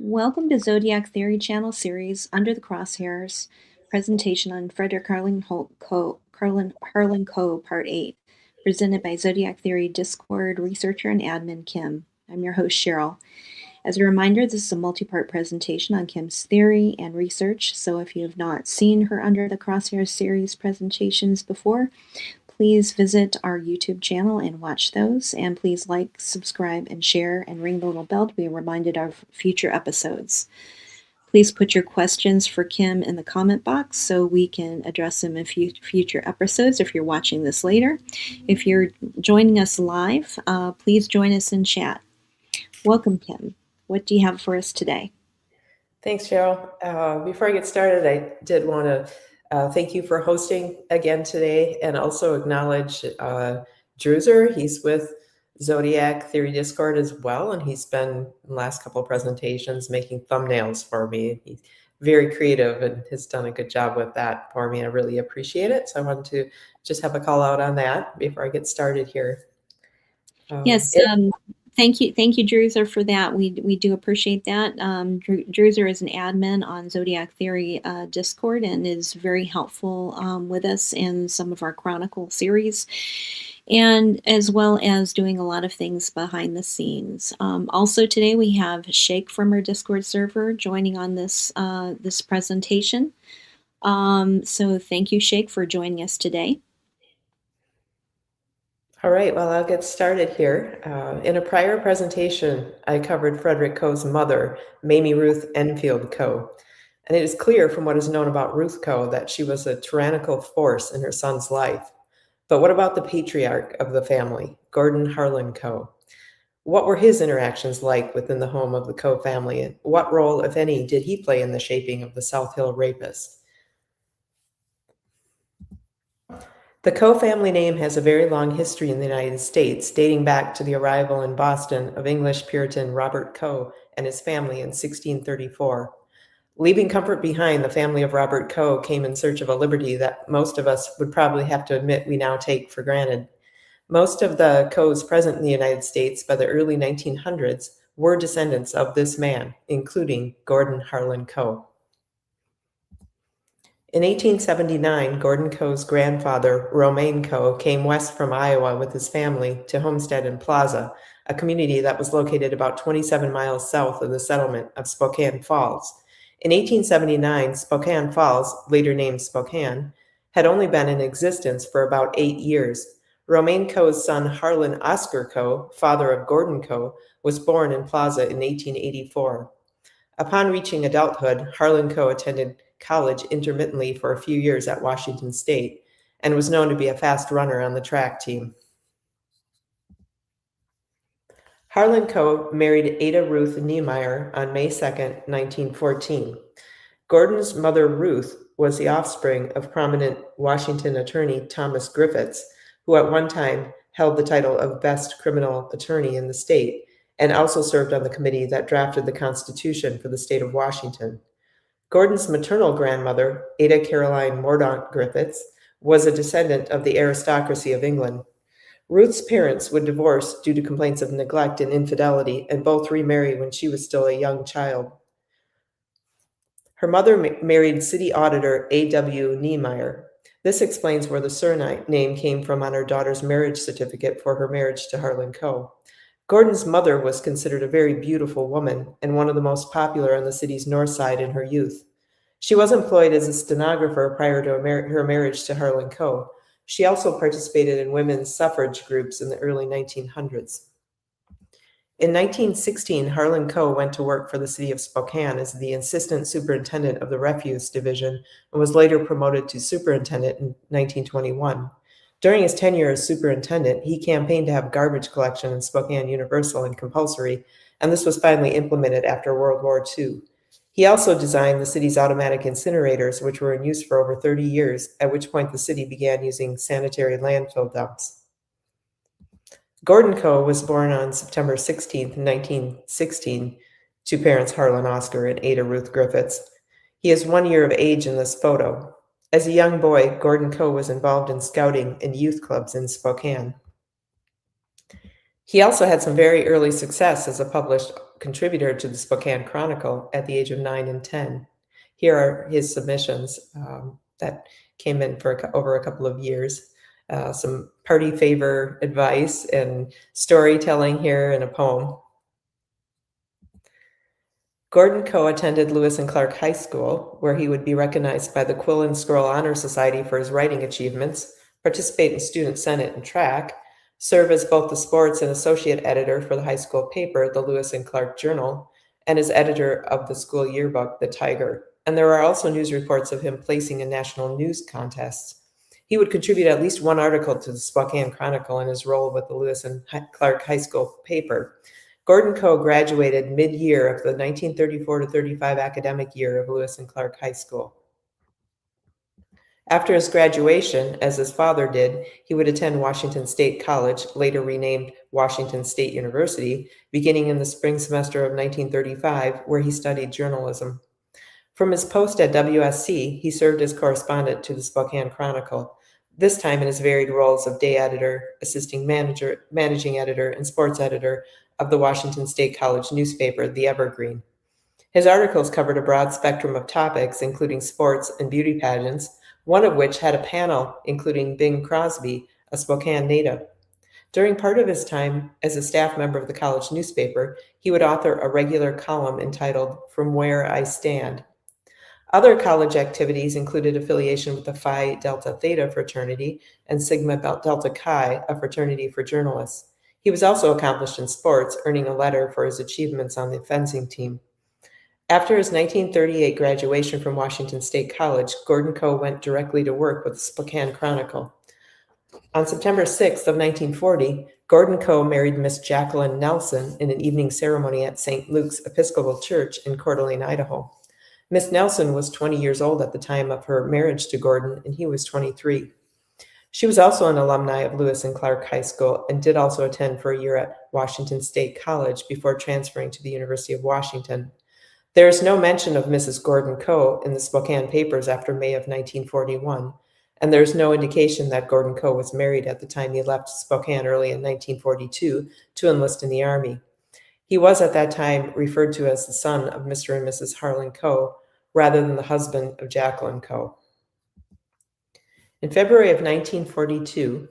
Welcome to Zodiac Theory Channel series Under the Crosshairs presentation on Frederick Harlan Coe, Part 8, presented by Zodiac Theory Discord researcher and admin Kim. I'm your host, Cheryl. As a reminder, this is a multi-part presentation on Kim's theory and research, so if you have not seen her Under the Crosshairs series presentations before, please visit our YouTube channel and watch those, and please like, subscribe, and share, and ring the little bell to be reminded of future episodes. Please put your questions for Kim in the comment box so we can address them in future episodes if you're watching this later. If you're joining us live, please join us in chat. Welcome, Kim. What do you have for us today? Thanks, Cheryl. Before I get started, I did want to thank you for hosting again today, and also acknowledge Druser. He's with Zodiac Theory Discord as well, and he's been in the last couple of presentations making thumbnails for me. He's very creative and has done a good job with that for me. I really appreciate it. So I wanted to just have a call out on that before I get started here. Yes. Thank you, Druser, for that. We do appreciate that. Druser is an admin on Zodiac Theory Discord and is very helpful with us in some of our Chronicle series, and as well as doing a lot of things behind the scenes. Also today we have Shake from our Discord server joining on this this presentation. So thank you, Shake, for joining us today. All right, well, I'll get started here. In a prior presentation, I covered Frederick Coe's mother, Mamie Ruth Enfield Coe. And it is clear from what is known about Ruth Coe that she was a tyrannical force in her son's life. But what about the patriarch of the family, Gordon Harlan Coe? What were his interactions like within the home of the Coe family? And what role, if any, did he play in the shaping of the South Hill rapist? The Coe family name has a very long history in the United States, dating back to the arrival in Boston of English Puritan Robert Coe and his family in 1634. Leaving comfort behind, the family of Robert Coe came in search of a liberty that most of us would probably have to admit we now take for granted. Most of the Coes present in the United States by the early 1900s were descendants of this man, including Gordon Harlan Coe. In 1879, Gordon Coe's grandfather, Romaine Coe, came west from Iowa with his family to Homestead and Plaza, a community that was located about 27 miles south of the settlement of Spokane Falls. In 1879, Spokane Falls, later named Spokane, had only been in existence for about 8 years. Romaine Coe's son, Harlan Oscar Coe, father of Gordon Coe, was born in Plaza in 1884. Upon reaching adulthood, Harlan Coe attended college intermittently for a few years at Washington State and was known to be a fast runner on the track team. Harlan Coe married Ada Ruth Niemeyer on May 2, 1914. Gordon's mother, Ruth, was the offspring of prominent Washington attorney Thomas Griffiths, who at one time held the title of best criminal attorney in the state and also served on the committee that drafted the Constitution for the state of Washington. Gordon's maternal grandmother, Ada Caroline Mordaunt Griffiths, was a descendant of the aristocracy of England. Ruth's parents would divorce due to complaints of neglect and infidelity, and both remarried when she was still a young child. Her mother married city auditor A.W. Niemeyer. This explains where the surname came from on her daughter's marriage certificate for her marriage to Harlan Coe. Gordon's mother was considered a very beautiful woman and one of the most popular on the city's north side in her youth. She was employed as a stenographer prior to her marriage to Harlan Coe. She also participated in women's suffrage groups in the early 1900s. In 1916, Harlan Coe went to work for the city of Spokane as the assistant superintendent of the refuse division and was later promoted to superintendent in 1921. During his tenure as superintendent, he campaigned to have garbage collection in Spokane universal and compulsory, and this was finally implemented after World War II. He also designed the city's automatic incinerators, which were in use for over 30 years, at which point the city began using sanitary landfill dumps. Gordon Coe was born on September 16, 1916, to parents Harlan Oscar and Ada Ruth Griffiths. He is 1 year of age in this photo. As a young boy, Gordon Coe was involved in scouting and youth clubs in Spokane. He also had some very early success as a published contributor to the Spokane Chronicle at the age of 9 and 10. Here are his submissions that came in for over a couple of years. Some party favor advice and storytelling here and a poem. Gordon Coe attended Lewis and Clark High School, where he would be recognized by the Quill and Scroll Honor Society for his writing achievements, participate in student senate and track, serve as both the sports and associate editor for the high school paper, the Lewis and Clark Journal, and as editor of the school yearbook, The Tiger. And there are also news reports of him placing in national news contests. He would contribute at least one article to the Spokane Chronicle in his role with the Lewis and Clark High School paper. Gordon Coe graduated mid-year of the 1934-35 academic year of Lewis and Clark High School. After his graduation, as his father did, he would attend Washington State College, later renamed Washington State University, beginning in the spring semester of 1935, where he studied journalism. From his post at WSC, he served as correspondent to the Spokane Chronicle, this time in his varied roles of day editor, assisting manager, managing editor, and sports editor of the Washington State College newspaper, The Evergreen. His articles covered a broad spectrum of topics, including sports and beauty pageants, one of which had a panel including Bing Crosby, a Spokane native. During part of his time as a staff member of the college newspaper, he would author a regular column entitled From Where I Stand. Other college activities included affiliation with the Phi Delta Theta fraternity and Sigma Delta Chi, a fraternity for journalists. He was also accomplished in sports, earning a letter for his achievements on the fencing team. After his 1938 graduation from Washington State College, Gordon Coe went directly to work with the Spokane Chronicle. On September 6th of 1940, Gordon Coe married Miss Jacqueline Nelson in an evening ceremony at St. Luke's Episcopal Church in Coeur d'Alene, Idaho. Miss Nelson was 20 years old at the time of her marriage to Gordon, and he was 23. She was also an alumni of Lewis and Clark High School and did also attend for a year at Washington State College before transferring to the University of Washington. There is no mention of Mrs. Gordon Coe in the Spokane papers after May of 1941, and there is no indication that Gordon Coe was married at the time he left Spokane early in 1942 to enlist in the Army. He was at that time referred to as the son of Mr. and Mrs. Harlan Coe, rather than the husband of Jacqueline Coe. In February of 1942,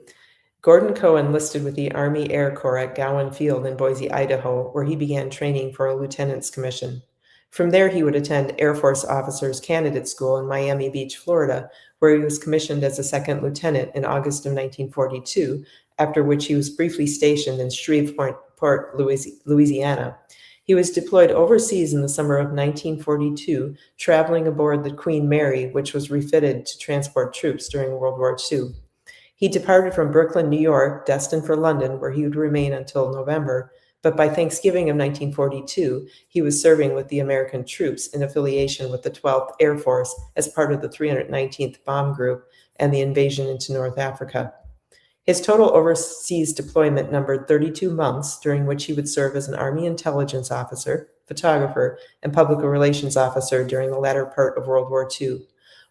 Gordon Coe enlisted with the Army Air Corps at Gowan Field in Boise, Idaho, where he began training for a lieutenant's commission. From there, he would attend Air Force Officers Candidate School in Miami Beach, Florida, where he was commissioned as a second lieutenant in August of 1942, after which he was briefly stationed in Shreveport, Louisiana. He was deployed overseas in the summer of 1942, traveling aboard the Queen Mary, which was refitted to transport troops during World War II. He departed from Brooklyn, New York, destined for London, where he would remain until November, but by Thanksgiving of 1942, he was serving with the American troops in affiliation with the 12th Air Force as part of the 319th Bomb Group and the invasion into North Africa. His total overseas deployment numbered 32 months, during which he would serve as an Army intelligence officer, photographer, and public relations officer during the latter part of World War II.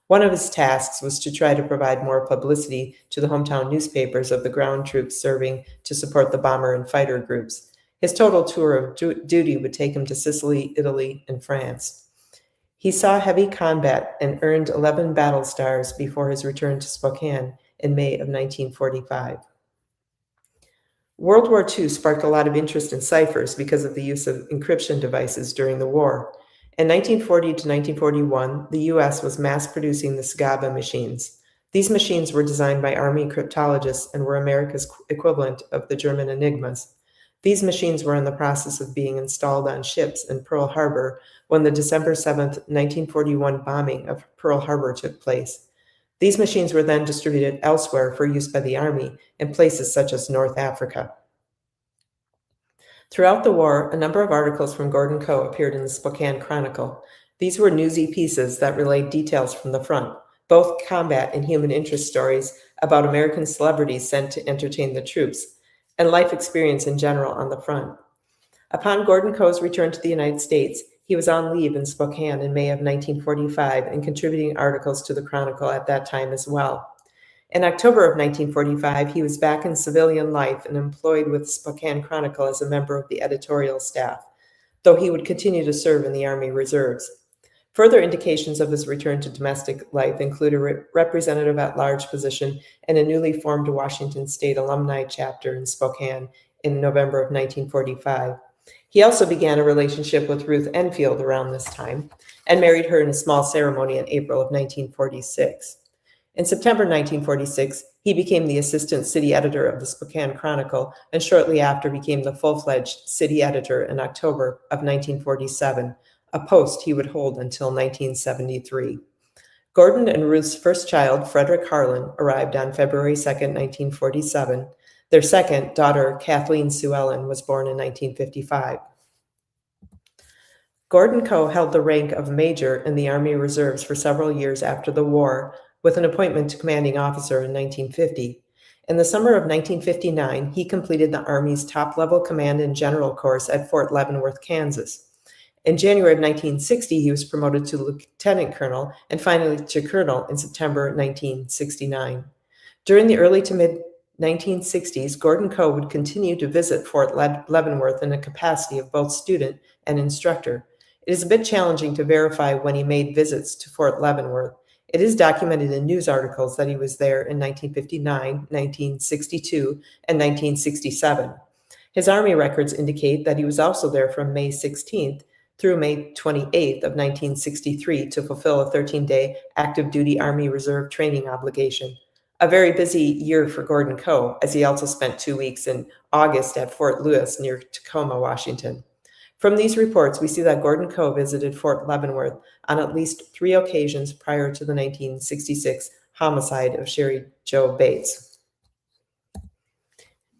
One of his tasks was to try to provide more publicity to the hometown newspapers of the ground troops serving to support the bomber and fighter groups. His total tour of duty would take him to Sicily, Italy, and France. He saw heavy combat and earned 11 battle stars before his return to Spokane in May of 1945. World War II sparked a lot of interest in ciphers because of the use of encryption devices during the war. In 1940 to 1941, the U.S. was mass-producing the SGABA machines. These machines were designed by Army cryptologists and were America's equivalent of the German Enigmas. These machines were in the process of being installed on ships in Pearl Harbor when the December 7, 1941 bombing of Pearl Harbor took place. These machines were then distributed elsewhere for use by the Army in places such as North Africa. Throughout the war, a number of articles from Gordon Coe appeared in the Spokane Chronicle. These were newsy pieces that relayed details from the front, both combat and human interest stories about American celebrities sent to entertain the troops, and life experience in general on the front. Upon Gordon Coe's return to the United States, he was on leave in Spokane in May of 1945 and contributing articles to the Chronicle at that time as well. In October of 1945, he was back in civilian life and employed with Spokane Chronicle as a member of the editorial staff. though he would continue to serve in the Army Reserves. Further indications of his return to domestic life include a representative at large position in a newly formed Washington State alumni chapter in Spokane in November of 1945. He also began a relationship with Ruth Enfield around this time and married her in a small ceremony in April of 1946. In September 1946, he became the assistant city editor of the Spokane Chronicle and shortly after became the full-fledged city editor in October of 1947, a post he would hold until 1973. Gordon and Ruth's first child, Frederick Harlan, arrived on February 2, 1947. Their second, daughter, Kathleen Sue Ellen, was born in 1955. Gordon Coe held the rank of major in the Army Reserves for several years after the war, with an appointment to commanding officer in 1950. In the summer of 1959, he completed the Army's top-level command and general course at Fort Leavenworth, Kansas. In January of 1960, he was promoted to lieutenant colonel and finally to colonel in September 1969. During the early to mid-1960s, Gordon Coe would continue to visit Fort Leavenworth in the capacity of both student and instructor. It is a bit challenging to verify when he made visits to Fort Leavenworth. It is documented in news articles that he was there in 1959, 1962, and 1967. His Army records indicate that he was also there from May 16th through May 28th of 1963 to fulfill a 13-day active duty Army Reserve training obligation. A very busy year for Gordon Coe, as he also spent 2 weeks in August at Fort Lewis near Tacoma, Washington. From these reports, we see that Gordon Coe visited Fort Leavenworth on at least 3 occasions prior to the 1966 homicide of Sherry Jo Bates.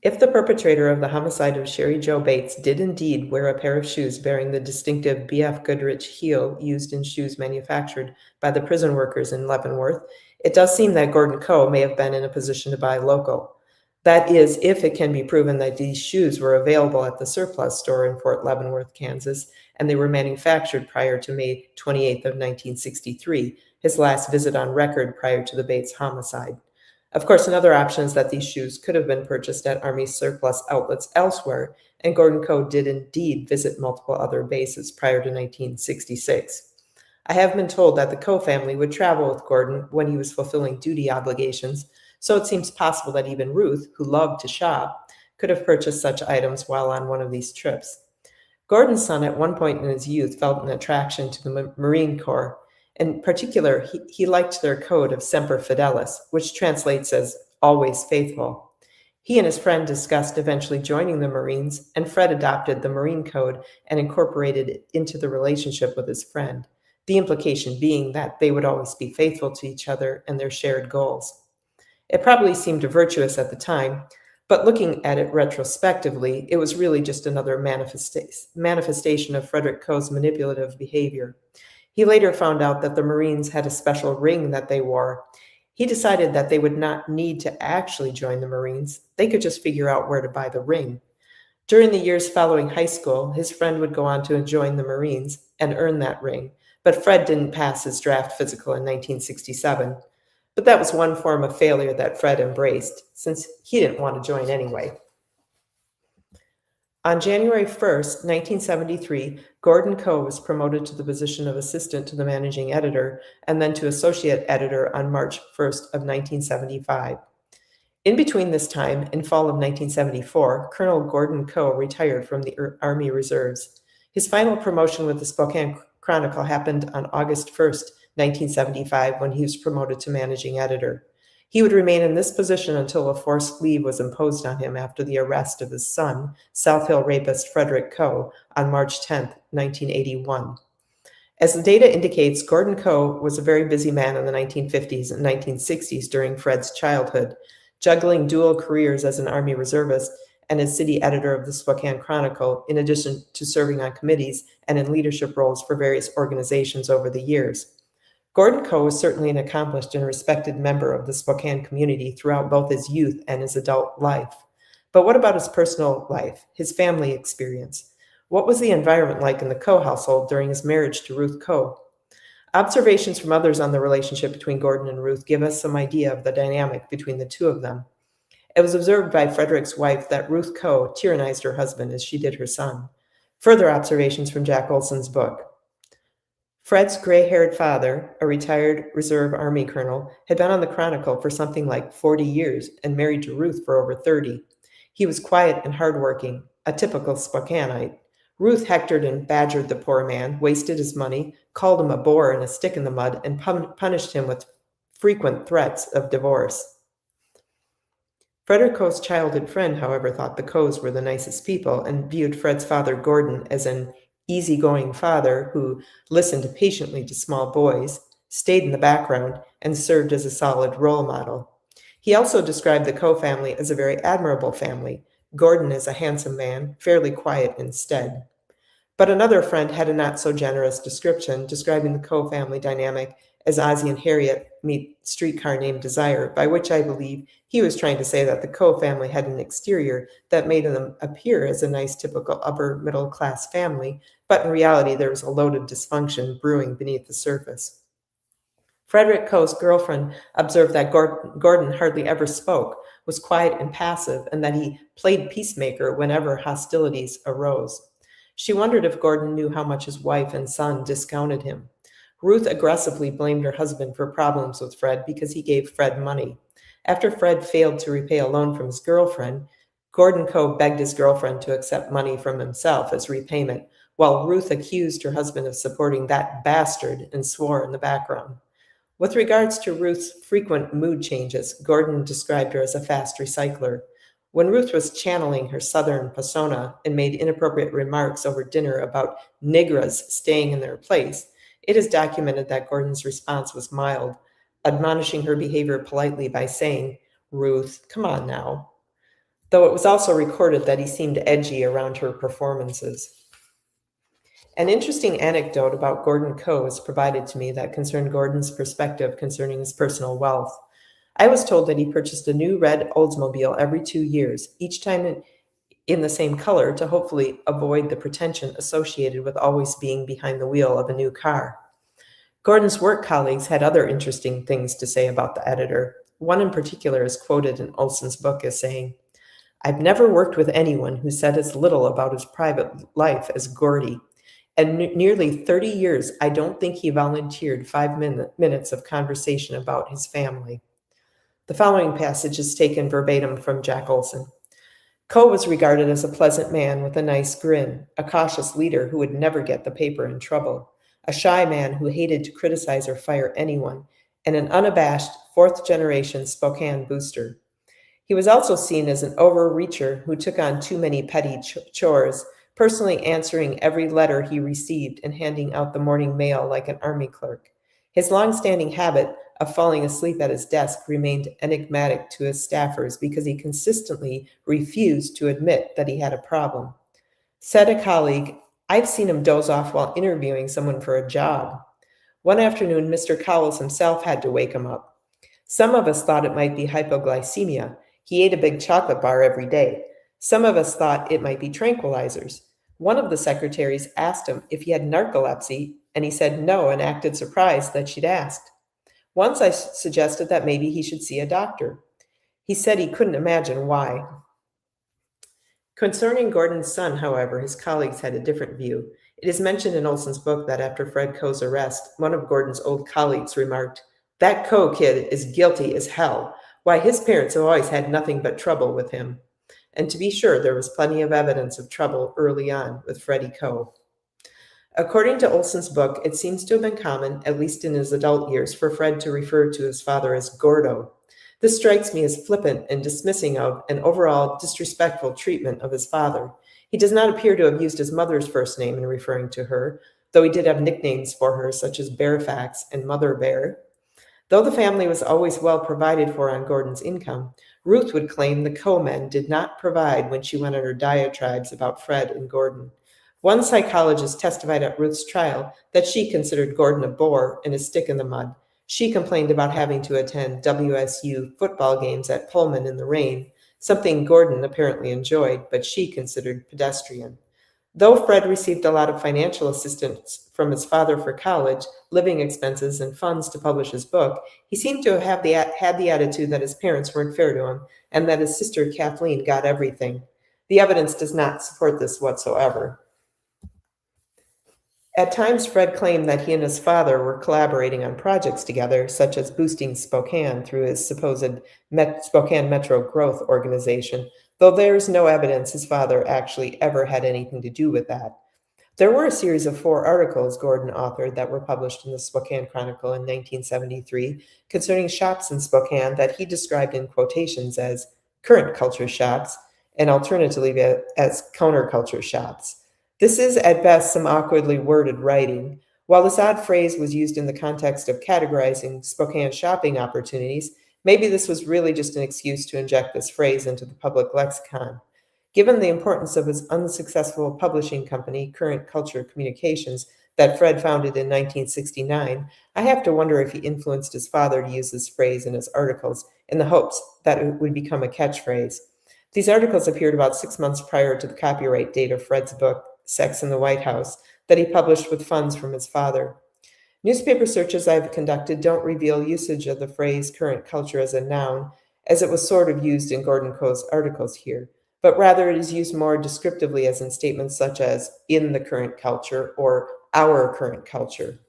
If the perpetrator of the homicide of Sherry Jo Bates did indeed wear a pair of shoes bearing the distinctive B.F. Goodrich heel used in shoes manufactured by the prison workers in Leavenworth, it does seem that Gordon Coe may have been in a position to buy local. That is, if it can be proven that these shoes were available at the surplus store in Fort Leavenworth, Kansas, and they were manufactured prior to May 28th of 1963, his last visit on record prior to the Bates homicide. Of course, another option is that these shoes could have been purchased at Army surplus outlets elsewhere, and Gordon Coe did indeed visit multiple other bases prior to 1966. I have been told that the Coe family would travel with Gordon when he was fulfilling duty obligations, so it seems possible that even Ruth, who loved to shop, could have purchased such items while on one of these trips. Gordon's son at one point in his youth felt an attraction to the Marine Corps. In particular, he liked their code of Semper Fidelis, which translates as always faithful. He and his friend discussed eventually joining the Marines, and Fred adopted the Marine Code and incorporated it into the relationship with his friend, the implication being that they would always be faithful to each other and their shared goals. It probably seemed virtuous at the time, but looking at it retrospectively, it was really just another manifestation of Frederick Coe's manipulative behavior. He later found out that the Marines had a special ring that they wore. He decided that they would not need to actually join the Marines. They could just figure out where to buy the ring. During the years following high school, his friend would go on to join the Marines and earn that ring, but Fred didn't pass his draft physical in 1967. But that was one form of failure that Fred embraced, since he didn't want to join anyway. On January 1st, 1973, Gordon Coe was promoted to the position of assistant to the managing editor and then to associate editor on March 1st of 1975. In between this time, in fall of 1974, Colonel Gordon Coe retired from the Army Reserves. His final promotion with the Spokane Chronicle happened on August 1st, 1975, when he was promoted to managing editor. He would remain in this position until a forced leave was imposed on him after the arrest of his son, South Hill rapist Frederick Coe, on March 10, 1981. As the data indicates, Gordon Coe was a very busy man in the 1950s and 1960s during Fred's childhood, juggling dual careers as an Army reservist and as city editor of the Spokane Chronicle, in addition to serving on committees and in leadership roles for various organizations over the years. Gordon Coe was certainly an accomplished and respected member of the Spokane community throughout both his youth and his adult life. But what about his personal life, his family experience? What was the environment like in the Coe household during his marriage to Ruth Coe? Observations from others on the relationship between Gordon and Ruth give us some idea of the dynamic between the two of them. It was observed by Frederick's wife that Ruth Coe tyrannized her husband as she did her son. Further observations from Jack Olson's book. Fred's gray-haired father, a retired Reserve Army colonel, had been on the Chronicle for something like 40 years and married to Ruth for over 30. He was quiet and hardworking, a typical Spokaneite. Ruth hectored and badgered the poor man, wasted his money, called him a bore and a stick in the mud, and punished him with frequent threats of divorce. Frederick Coe's childhood friend, however, thought the Coes were the nicest people and viewed Fred's father, Gordon, as an easygoing father who listened patiently to small boys, stayed in the background, and served as a solid role model. He also described the Coe family as a very admirable family. Gordon as a handsome man, fairly quiet instead. But another friend had a not-so-generous description describing the Coe family dynamic as Ozzie and Harriet meet Streetcar Named Desire, by which I believe he was trying to say that the Coe family had an exterior that made them appear as a nice, typical upper-middle-class family, but in reality there was a load of dysfunction brewing beneath the surface. Frederick Coe's girlfriend observed that Gordon hardly ever spoke, was quiet and passive, and that he played peacemaker whenever hostilities arose. She wondered if Gordon knew how much his wife and son discounted him. Ruth aggressively blamed her husband for problems with Fred because he gave Fred money. After Fred failed to repay a loan from his girlfriend, Gordon Coe begged his girlfriend to accept money from himself as repayment, while Ruth accused her husband of supporting that bastard and swore in the background. With regards to Ruth's frequent mood changes, Gordon described her as a fast recycler. When Ruth was channeling her southern persona and made inappropriate remarks over dinner about nigras staying in their place, it is documented that Gordon's response was mild, admonishing her behavior politely by saying, "Ruth, come on now," though it was also recorded that he seemed edgy around her performances. An interesting anecdote about Gordon Coe was provided to me that concerned Gordon's perspective concerning his personal wealth. I was told that he purchased a new red Oldsmobile every 2 years, each time in the same color, to hopefully avoid the pretension associated with always being behind the wheel of a new car. Gordon's work colleagues had other interesting things to say about the editor. One in particular is quoted in Olson's book as saying, "I've never worked with anyone who said as little about his private life as Gordy. In nearly 30 years, I don't think he volunteered 5 minutes of conversation about his family." The following passage is taken verbatim from Jack Olson. Coe was regarded as a pleasant man with a nice grin, a cautious leader who would never get the paper in trouble, a shy man who hated to criticize or fire anyone, and an unabashed fourth-generation Spokane booster. He was also seen as an overreacher who took on too many petty chores, personally answering every letter he received and handing out the morning mail like an army clerk. His long-standing habit of falling asleep at his desk remained enigmatic to his staffers because he consistently refused to admit that he had a problem. Said a colleague, "I've seen him doze off while interviewing someone for a job." One afternoon, Mr. Cowles himself had to wake him up. Some of us thought it might be hypoglycemia. He ate a big chocolate bar every day. Some of us thought it might be tranquilizers. One of the secretaries asked him if he had narcolepsy, and he said no and acted surprised that she'd asked. Once I suggested that maybe he should see a doctor. He said he couldn't imagine why. Concerning Gordon's son, however, his colleagues had a different view. It is mentioned in Olson's book that after Fred Coe's arrest, one of Gordon's old colleagues remarked, "That Coe kid is guilty as hell. Why, his parents have always had nothing but trouble with him." And to be sure, there was plenty of evidence of trouble early on with Freddie Coe. According to Olson's book, it seems to have been common, at least in his adult years, for Fred to refer to his father as Gordo. This strikes me as flippant and dismissing of and overall disrespectful treatment of his father. He does not appear to have used his mother's first name in referring to her, though he did have nicknames for her such as Bearfax and Mother Bear. Though the family was always well provided for on Gordon's income, Ruth would claim the Coe men did not provide when she went on her diatribes about Fred and Gordon. One psychologist testified at Ruth's trial that she considered Gordon a bore and a stick in the mud. She complained about having to attend WSU football games at Pullman in the rain, something Gordon apparently enjoyed, but she considered pedestrian. Though Fred received a lot of financial assistance from his father for college, living expenses, and funds to publish his book, he seemed to have had the attitude that his parents weren't fair to him and that his sister Kathleen got everything. The evidence does not support this whatsoever. At times, Fred claimed that he and his father were collaborating on projects together, such as boosting Spokane through his supposed Spokane Metro Growth Organization, though there is no evidence his father actually ever had anything to do with that. There were a series of 4 articles Gordon authored that were published in the Spokane Chronicle in 1973 concerning shops in Spokane that he described in quotations as current culture shops and alternatively as counterculture shops. This is at best some awkwardly worded writing. While this odd phrase was used in the context of categorizing Spokane shopping opportunities, maybe this was really just an excuse to inject this phrase into the public lexicon. Given the importance of his unsuccessful publishing company, Current Culture Communications, that Fred founded in 1969, I have to wonder if he influenced his father to use this phrase in his articles in the hopes that it would become a catchphrase. These articles appeared about 6 months prior to the copyright date of Fred's book, Sex in the White House, that he published with funds from his father. Newspaper searches I've conducted don't reveal usage of the phrase current culture as a noun, as it was sort of used in Gordon Coe's articles here, but rather it is used more descriptively as in statements such as in the current culture or our current culture.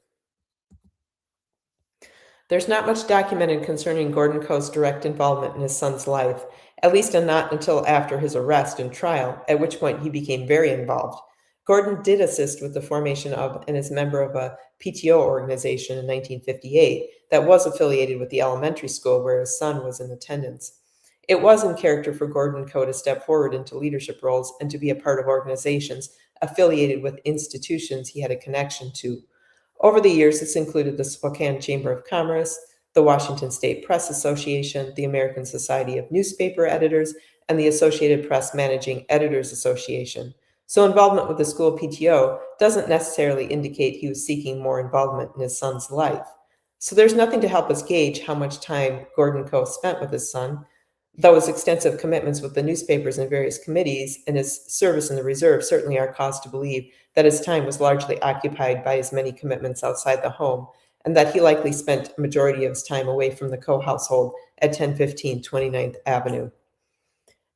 There's not much documented concerning Gordon Coe's direct involvement in his son's life, at least not until after his arrest and trial, at which point he became very involved. Gordon did assist with the formation of and is member of a PTO organization in 1958 that was affiliated with the elementary school where his son was in attendance. It was in character for Gordon Coe to step forward into leadership roles and to be a part of organizations affiliated with institutions he had a connection to. Over the years, this included the Spokane Chamber of Commerce, the Washington State Press Association, the American Society of Newspaper Editors, and the Associated Press Managing Editors Association. So involvement with the school PTO doesn't necessarily indicate he was seeking more involvement in his son's life. So there's nothing to help us gauge how much time Gordon Coe spent with his son, though his extensive commitments with the newspapers and various committees and his service in the reserve certainly are cause to believe that his time was largely occupied by his many commitments outside the home, and that he likely spent a majority of his time away from the Coe household at 1015 29th Avenue.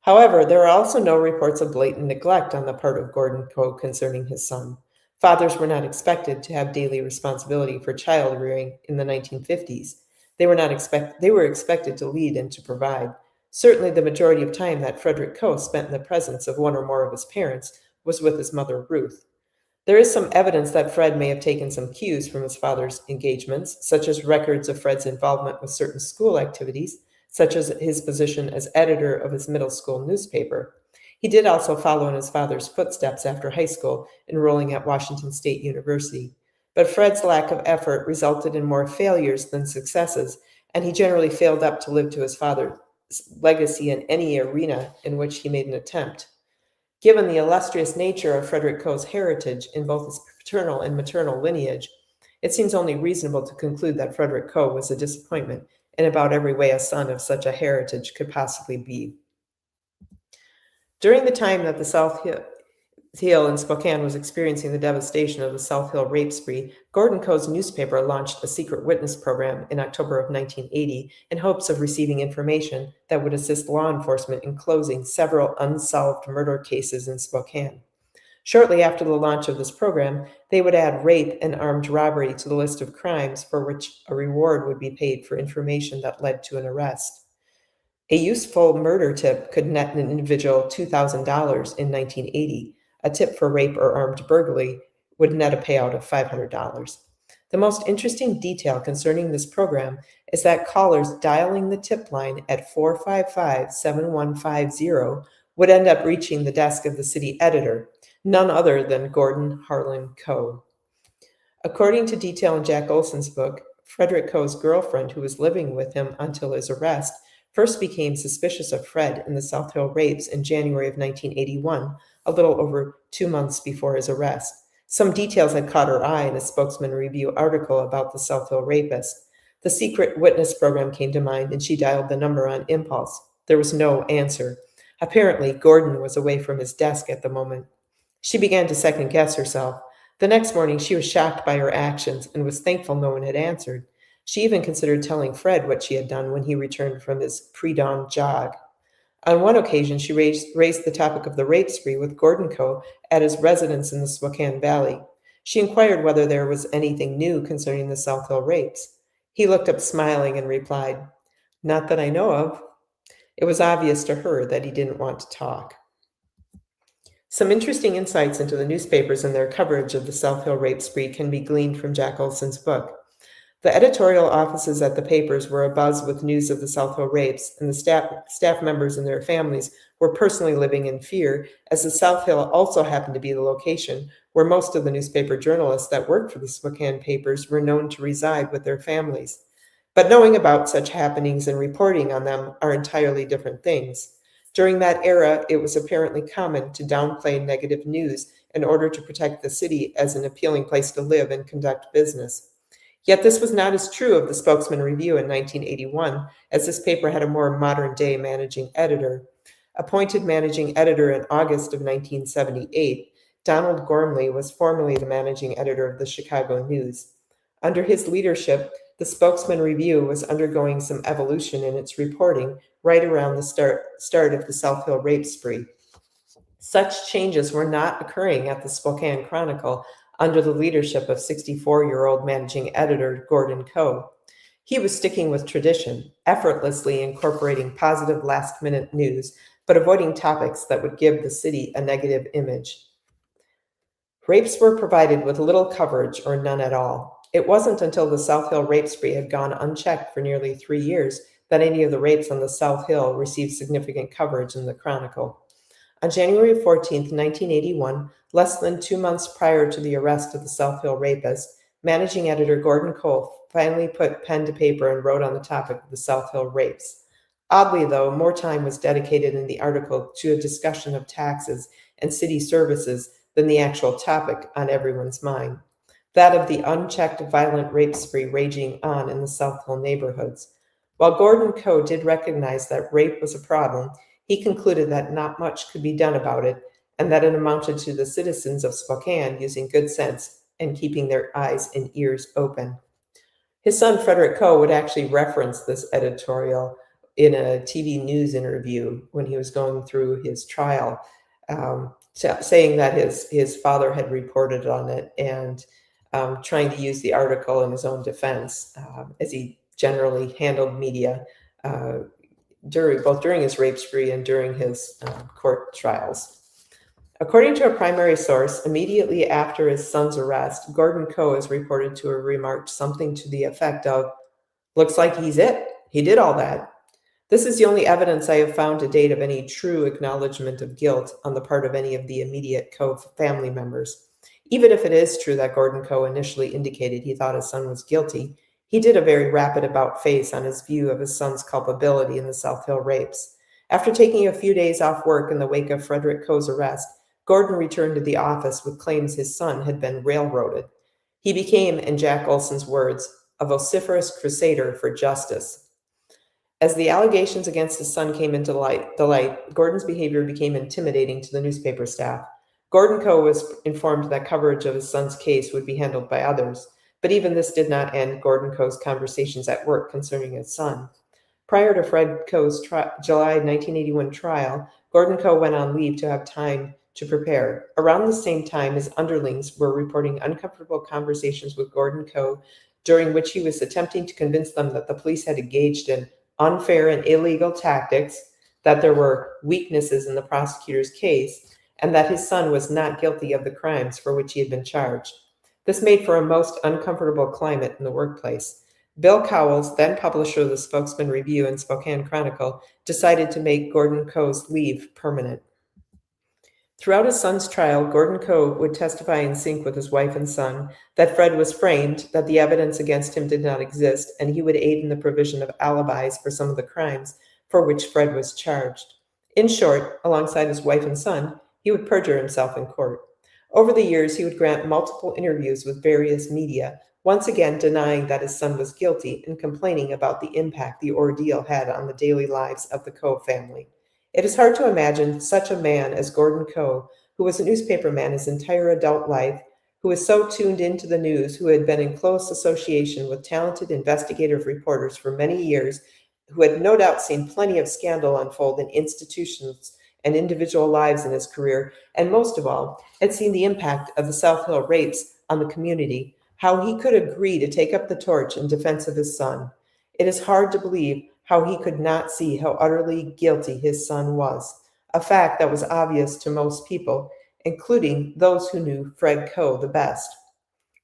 However, there are also no reports of blatant neglect on the part of Gordon Coe concerning his son. Fathers were not expected to have daily responsibility for child rearing in the 1950s. They were expected to lead and to provide. Certainly the majority of time that Frederick Coe spent in the presence of one or more of his parents was with his mother, Ruth. There is some evidence that Fred may have taken some cues from his father's engagements, such as records of Fred's involvement with certain school activities, such as his position as editor of his middle school newspaper. He did also follow in his father's footsteps after high school, enrolling at Washington State University. But Fred's lack of effort resulted in more failures than successes, and he generally failed up to live to his father's legacy in any arena in which he made an attempt. Given the illustrious nature of Frederick Coe's heritage in both his paternal and maternal lineage, it seems only reasonable to conclude that Frederick Coe was a disappointment in about every way a son of such a heritage could possibly be. During the time that the South Hill in Spokane was experiencing the devastation of the South Hill rape spree, Gordon Coe's newspaper launched a secret witness program in October of 1980 in hopes of receiving information that would assist law enforcement in closing several unsolved murder cases in Spokane. Shortly after the launch of this program, they would add rape and armed robbery to the list of crimes for which a reward would be paid for information that led to an arrest. A useful murder tip could net an individual $2,000 in 1980. A tip for rape or armed burglary would net a payout of $500. The most interesting detail concerning this program is that callers dialing the tip line at 455-7150 would end up reaching the desk of the city editor, none other than Gordon Harlan Coe. According to detail in Jack Olson's book, Frederick Coe's girlfriend, who was living with him until his arrest, first became suspicious of Fred in the South Hill rapes in January of 1981, a little over 2 months before his arrest. Some details had caught her eye in a spokesman review article about the South Hill rapist. The secret witness program came to mind, and she dialed the number on impulse. There was no answer. Apparently, Gordon was away from his desk at the moment. She began to second-guess herself. The next morning, she was shocked by her actions and was thankful no one had answered. She even considered telling Fred what she had done when he returned from his pre-dawn jog. On one occasion, she raised the topic of the rape spree with Gordon Coe at his residence in the Spokane Valley. She inquired whether there was anything new concerning the South Hill rapes. He looked up smiling and replied, "Not that I know of." It was obvious to her that he didn't want to talk. Some interesting insights into the newspapers and their coverage of the South Hill rape spree can be gleaned from Jack Olson's book. The editorial offices at the papers were abuzz with news of the South Hill rapes, and the staff members and their families were personally living in fear, as the South Hill also happened to be the location where most of the newspaper journalists that worked for the Spokane papers were known to reside with their families. But knowing about such happenings and reporting on them are entirely different things. During that era, it was apparently common to downplay negative news in order to protect the city as an appealing place to live and conduct business. Yet this was not as true of the Spokesman Review in 1981, as this paper had a more modern-day managing editor. Appointed managing editor in August of 1978, Donald Gormley was formerly the managing editor of the Chicago News. Under his leadership, the Spokesman Review was undergoing some evolution in its reporting right around the start of the South Hill rape spree. Such changes were not occurring at the Spokane Chronicle under the leadership of 64-year-old managing editor Gordon Coe. He was sticking with tradition, effortlessly incorporating positive last-minute news, but avoiding topics that would give the city a negative image. Rapes were provided with little coverage or none at all. It wasn't until the South Hill rape spree had gone unchecked for nearly 3 years that any of the rapes on the South Hill received significant coverage in the Chronicle. On January 14, 1981, less than 2 months prior to the arrest of the South Hill rapist, managing editor Gordon Coe finally put pen to paper and wrote on the topic of the South Hill rapes. Oddly, though, more time was dedicated in the article to a discussion of taxes and city services than the actual topic on everyone's mind, that of the unchecked violent rape spree raging on in the South Hill neighborhoods. While Gordon Coe did recognize that rape was a problem, he concluded that not much could be done about it, and that it amounted to the citizens of Spokane using good sense and keeping their eyes and ears open. His son, Frederick Coe, would actually reference this editorial in a TV news interview when he was going through his trial, saying that his father had reported on it and trying to use the article in his own defense, as he generally handled media both during his rape spree and during his court trials. According to a primary source, immediately after his son's arrest, Gordon Coe is reported to have remarked something to the effect of, "Looks like he's it. He did all that." This is the only evidence I have found to date of any true acknowledgement of guilt on the part of any of the immediate Coe family members. Even if it is true that Gordon Coe initially indicated he thought his son was guilty, he did a very rapid about-face on his view of his son's culpability in the South Hill rapes. After taking a few days off work in the wake of Frederick Coe's arrest, Gordon returned to the office with claims his son had been railroaded. He became, in Jack Olson's words, a vociferous crusader for justice. As the allegations against his son came into the light, Gordon's behavior became intimidating to the newspaper staff. Gordon Coe was informed that coverage of his son's case would be handled by others, but even this did not end Gordon Coe's conversations at work concerning his son. Prior to Fred Coe's July 1981 trial, Gordon Coe went on leave to have time to prepare. Around the same time, his underlings were reporting uncomfortable conversations with Gordon Coe, during which he was attempting to convince them that the police had engaged in unfair and illegal tactics, that there were weaknesses in the prosecutor's case, and that his son was not guilty of the crimes for which he had been charged. This made for a most uncomfortable climate in the workplace. Bill Cowles, then publisher of the Spokesman Review and Spokane Chronicle, decided to make Gordon Coe's leave permanent. Throughout his son's trial, Gordon Coe would testify in sync with his wife and son that Fred was framed, that the evidence against him did not exist, and he would aid in the provision of alibis for some of the crimes for which Fred was charged. In short, alongside his wife and son, he would perjure himself in court. Over the years, he would grant multiple interviews with various media, once again denying that his son was guilty and complaining about the impact the ordeal had on the daily lives of the Coe family. It is hard to imagine such a man as Gordon Coe, who was a newspaperman his entire adult life, who was so tuned into the news, who had been in close association with talented investigative reporters for many years, who had no doubt seen plenty of scandal unfold in institutions and individual lives in his career, and most of all, had seen the impact of the South Hill rapes on the community, how he could agree to take up the torch in defense of his son. It is hard to believe how he could not see how utterly guilty his son was, a fact that was obvious to most people, including those who knew Fred Coe the best.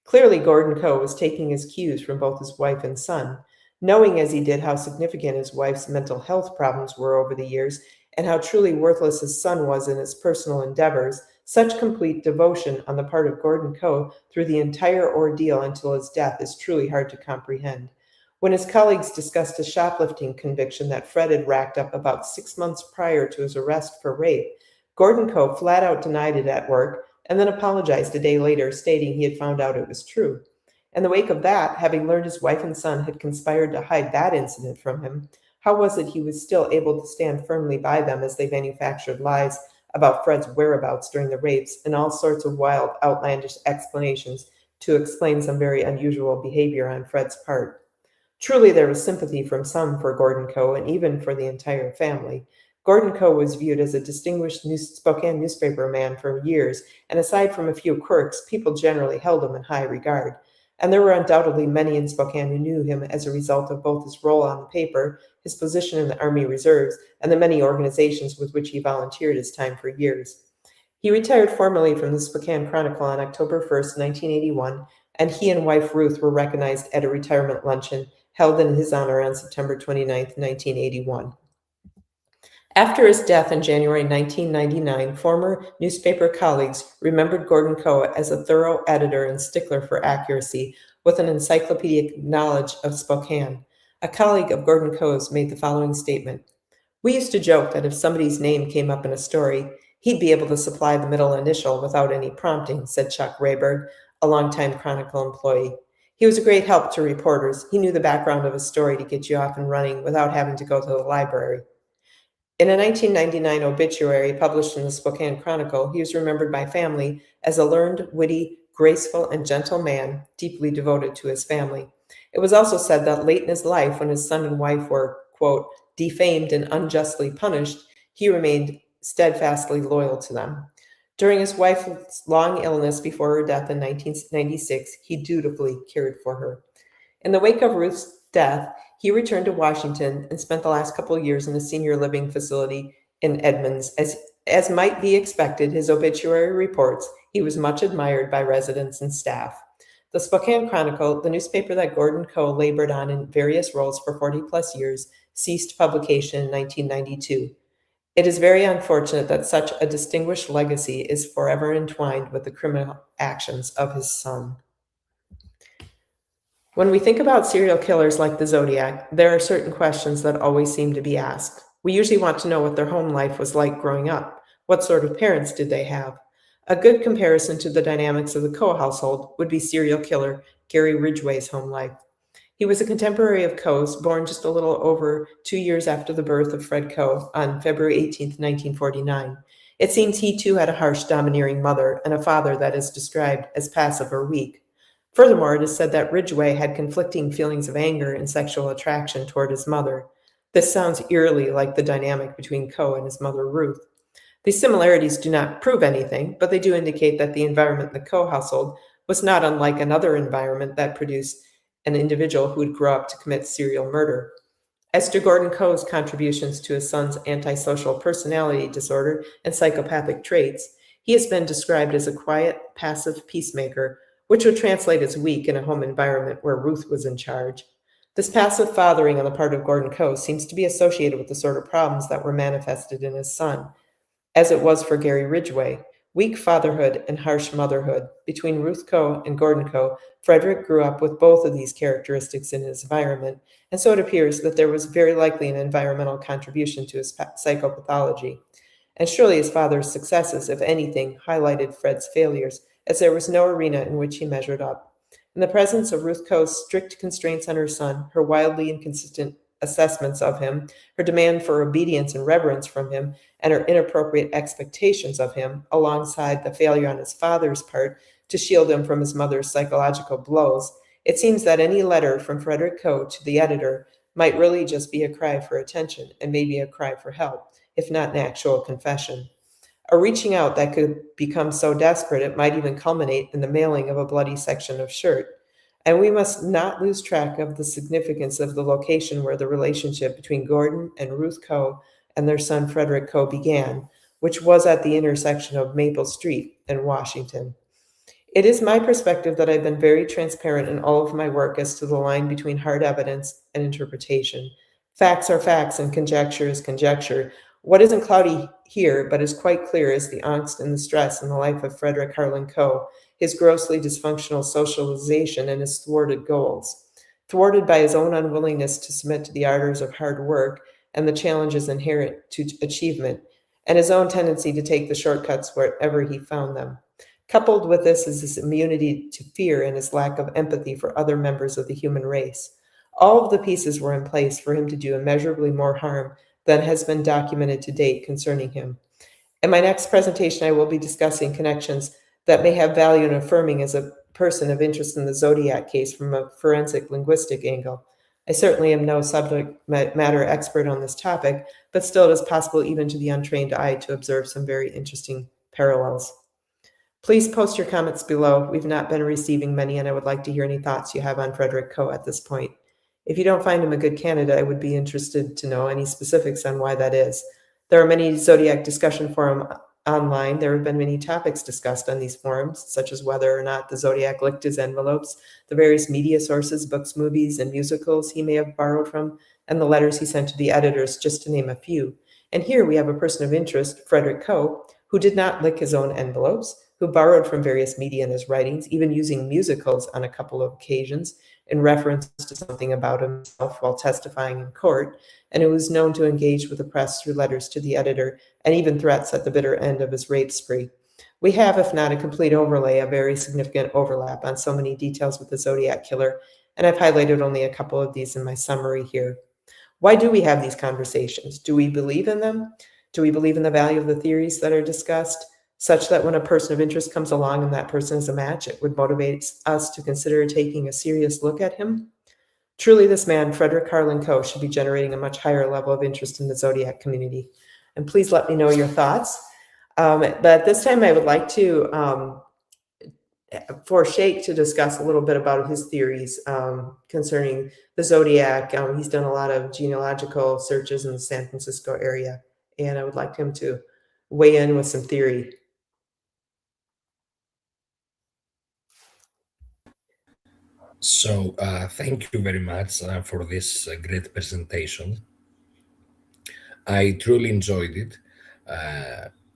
Clearly, Gordon Coe was taking his cues from both his wife and son, knowing as he did how significant his wife's mental health problems were over the years and how truly worthless his son was in his personal endeavors. Such complete devotion on the part of Gordon Coe through the entire ordeal until his death is truly hard to comprehend. When his colleagues discussed a shoplifting conviction that Fred had racked up about 6 months prior to his arrest for rape, Gordon Coe flat out denied it at work and then apologized a day later, stating he had found out it was true. In the wake of that, having learned his wife and son had conspired to hide that incident from him, how was it he was still able to stand firmly by them as they manufactured lies about Fred's whereabouts during the rapes and all sorts of wild, outlandish explanations to explain some very unusual behavior on Fred's part? Truly, there was sympathy from some for Gordon Coe and even for the entire family. Gordon Coe was viewed as a distinguished Spokane newspaper man for years, and aside from a few quirks, people generally held him in high regard. And there were undoubtedly many in Spokane who knew him as a result of both his role on the paper, his position in the Army Reserves, and the many organizations with which he volunteered his time for years. He retired formally from the Spokane Chronicle on October 1st, 1981, and he and wife Ruth were recognized at a retirement luncheon held in his honor on September 29th, 1981. After his death in January 1999, former newspaper colleagues remembered Gordon Coe as a thorough editor and stickler for accuracy, with an encyclopedic knowledge of Spokane. A colleague of Gordon Coe's made the following statement: "We used to joke that if somebody's name came up in a story, he'd be able to supply the middle initial without any prompting," said Chuck Rayberg, a longtime Chronicle employee. "He was a great help to reporters. He knew the background of a story to get you off and running without having to go to the library." In a 1999 obituary published in the Spokane Chronicle, he was remembered by family as a learned, witty, graceful, and gentle man, deeply devoted to his family. It was also said that late in his life, when his son and wife were, quote, defamed and unjustly punished, he remained steadfastly loyal to them. During his wife's long illness before her death in 1996, he dutifully cared for her. In the wake of Ruth's death, he returned to Washington and spent the last couple of years in a senior living facility in Edmonds. As might be expected, his obituary reports he was much admired by residents and staff. The Spokane Chronicle, the newspaper that Gordon Coe labored on in various roles for 40-plus years, ceased publication in 1992. It is very unfortunate that such a distinguished legacy is forever entwined with the criminal actions of his son. When we think about serial killers like the Zodiac, there are certain questions that always seem to be asked. We usually want to know what their home life was like growing up. What sort of parents did they have? A good comparison to the dynamics of the Coe household would be serial killer Gary Ridgway's home life. He was a contemporary of Coe's, born just a little over 2 years after the birth of Fred Coe on February 18, 1949. It seems he too had a harsh, domineering mother and a father that is described as passive or weak. Furthermore, it is said that Ridgway had conflicting feelings of anger and sexual attraction toward his mother. This sounds eerily like the dynamic between Coe and his mother Ruth. These similarities do not prove anything, but they do indicate that the environment in the Coe household was not unlike another environment that produced an individual who would grow up to commit serial murder. As to Gordon Coe's contributions to his son's antisocial personality disorder and psychopathic traits, he has been described as a quiet, passive peacemaker, which would translate as weak in a home environment where Ruth was in charge. This passive fathering on the part of Gordon Coe seems to be associated with the sort of problems that were manifested in his son, as it was for Gary Ridgway. Weak fatherhood and harsh motherhood. Between Ruth Coe and Gordon Coe, Frederick grew up with both of these characteristics in his environment, and so it appears that there was very likely an environmental contribution to his psychopathology. And surely his father's successes, if anything, highlighted Fred's failures, as there was no arena in which he measured up. In the presence of Ruth Coe's strict constraints on her son, her wildly inconsistent assessments of him, her demand for obedience and reverence from him, and her inappropriate expectations of him, alongside the failure on his father's part to shield him from his mother's psychological blows, it seems that any letter from Frederick Coe to the editor might really just be a cry for attention and maybe a cry for help, if not an actual confession. a reaching out that could become so desperate it might even culminate in the mailing of a bloody section of shirt. And we must not lose track of the significance of the location where the relationship between Gordon and Ruth Coe and their son Frederick Coe began, which was at the intersection of Maple Street and Washington. It is my perspective that I've been very transparent in all of my work as to the line between hard evidence and interpretation. Facts are facts and conjecture is conjecture. What isn't cloudy here, but is quite clear, is the angst and the stress in the life of Frederick Harlan Coe, his grossly dysfunctional socialization, and his thwarted goals. Thwarted by his own unwillingness to submit to the ardors of hard work and the challenges inherent to achievement, and his own tendency to take the shortcuts wherever he found them. Coupled with this is his immunity to fear and his lack of empathy for other members of the human race. All of the pieces were in place for him to do immeasurably more harm than has been documented to date concerning him. In my next presentation, I will be discussing connections that may have value in affirming as a person of interest in the Zodiac case from a forensic linguistic angle. I certainly am no subject matter expert on this topic, but still it is possible even to the untrained eye to observe some very interesting parallels. Please post your comments below. We've not been receiving many, and I would like to hear any thoughts you have on Frederick Coe at this point. If you don't find him a good candidate, I would be interested to know any specifics on why that is. There are many Zodiac discussion forums online. There have been many topics discussed on these forums, such as whether or not the Zodiac licked his envelopes, the various media sources, books, movies, and musicals he may have borrowed from, and the letters he sent to the editors, just to name a few. And here we have a person of interest, Frederick Coe, who did not lick his own envelopes, who borrowed from various media in his writings, even using musicals on a couple of occasions in reference to something about himself while testifying in court, and who was known to engage with the press through letters to the editor and even threats at the bitter end of his rape spree. We have, if not a complete overlay, a very significant overlap on so many details with the Zodiac killer, and I've highlighted only a couple of these in my summary here. Why do we have these conversations? Do we believe in them? Do we believe in the value of the theories that are discussed, such that when a person of interest comes along and that person is a match, it would motivate us to consider taking a serious look at him? Truly, this man, Frederick Harlan Coe, should be generating a much higher level of interest in the Zodiac community. And please let me know your thoughts. But this time I would like to, for Shake to discuss a little bit about his theories concerning the Zodiac. He's done a lot of genealogical searches in the San Francisco area, and I would like him to weigh in with some theory. So thank you very much for this great presentation. I truly enjoyed it.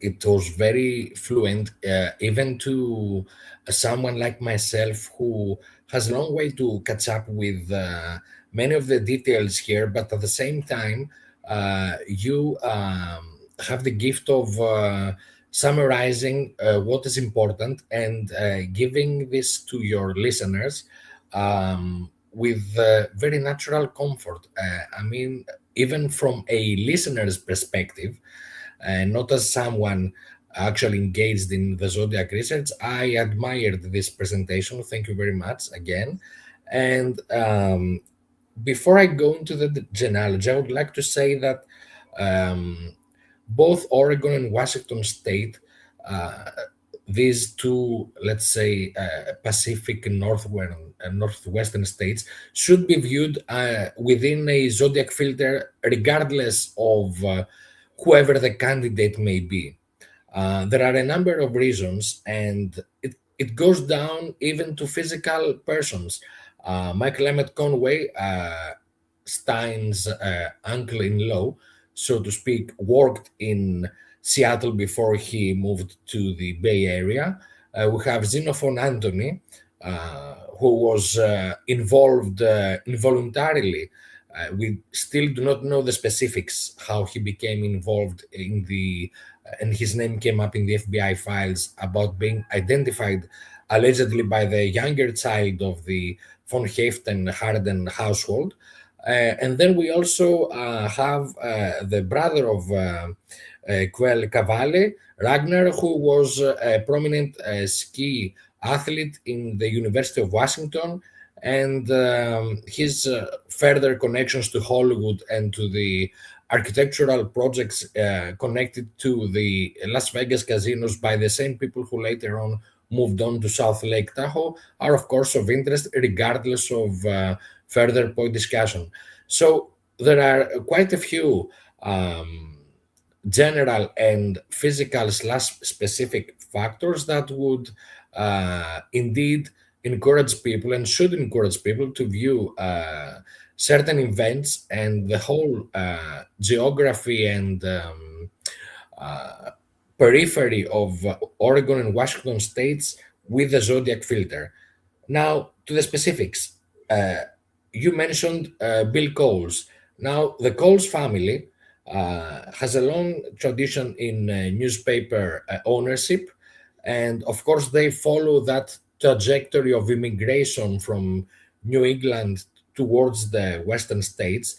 It was very fluent, even to someone like myself who has a long way to catch up with many of the details here, but at the same time, you have the gift of summarizing what is important and giving this to your listeners with very natural comfort. I mean, even from a listener's perspective, not as someone actually engaged in the Zodiac research, I admired this presentation. Thank you very much again. And before I go into the genealogy, I would like to say that both Oregon and Washington State, these two, let's say, Pacific and northwestern states, should be viewed within a Zodiac filter, regardless of whoever the candidate may be. There are a number of reasons, and it goes down even to physical persons. Michael Emmett Conway, Stein's uncle-in-law, so to speak, worked in Seattle before he moved to the Bay Area. We have Xenophon Anthony, who was involved involuntarily. We still do not know the specifics, how he became involved in the, and his name came up in the FBI files about being identified allegedly by the younger child of the von Heften-Harden household. And then we also have the brother of Quel Cavale, Ragnar, who was a prominent ski athlete in the University of Washington, and his further connections to Hollywood and to the architectural projects connected to the Las Vegas casinos by the same people who later on moved on to South Lake Tahoe are, of course, of interest, regardless of further point discussion. So there are quite a few general and physical / specific factors that would indeed encourage people and should encourage people to view certain events and the whole geography and periphery of Oregon and Washington states with the Zodiac filter. Now, to the specifics, you mentioned Bill Coles. Now, the Coles family has a long tradition in newspaper ownership, and of course, they follow that trajectory of immigration from New England towards the Western states.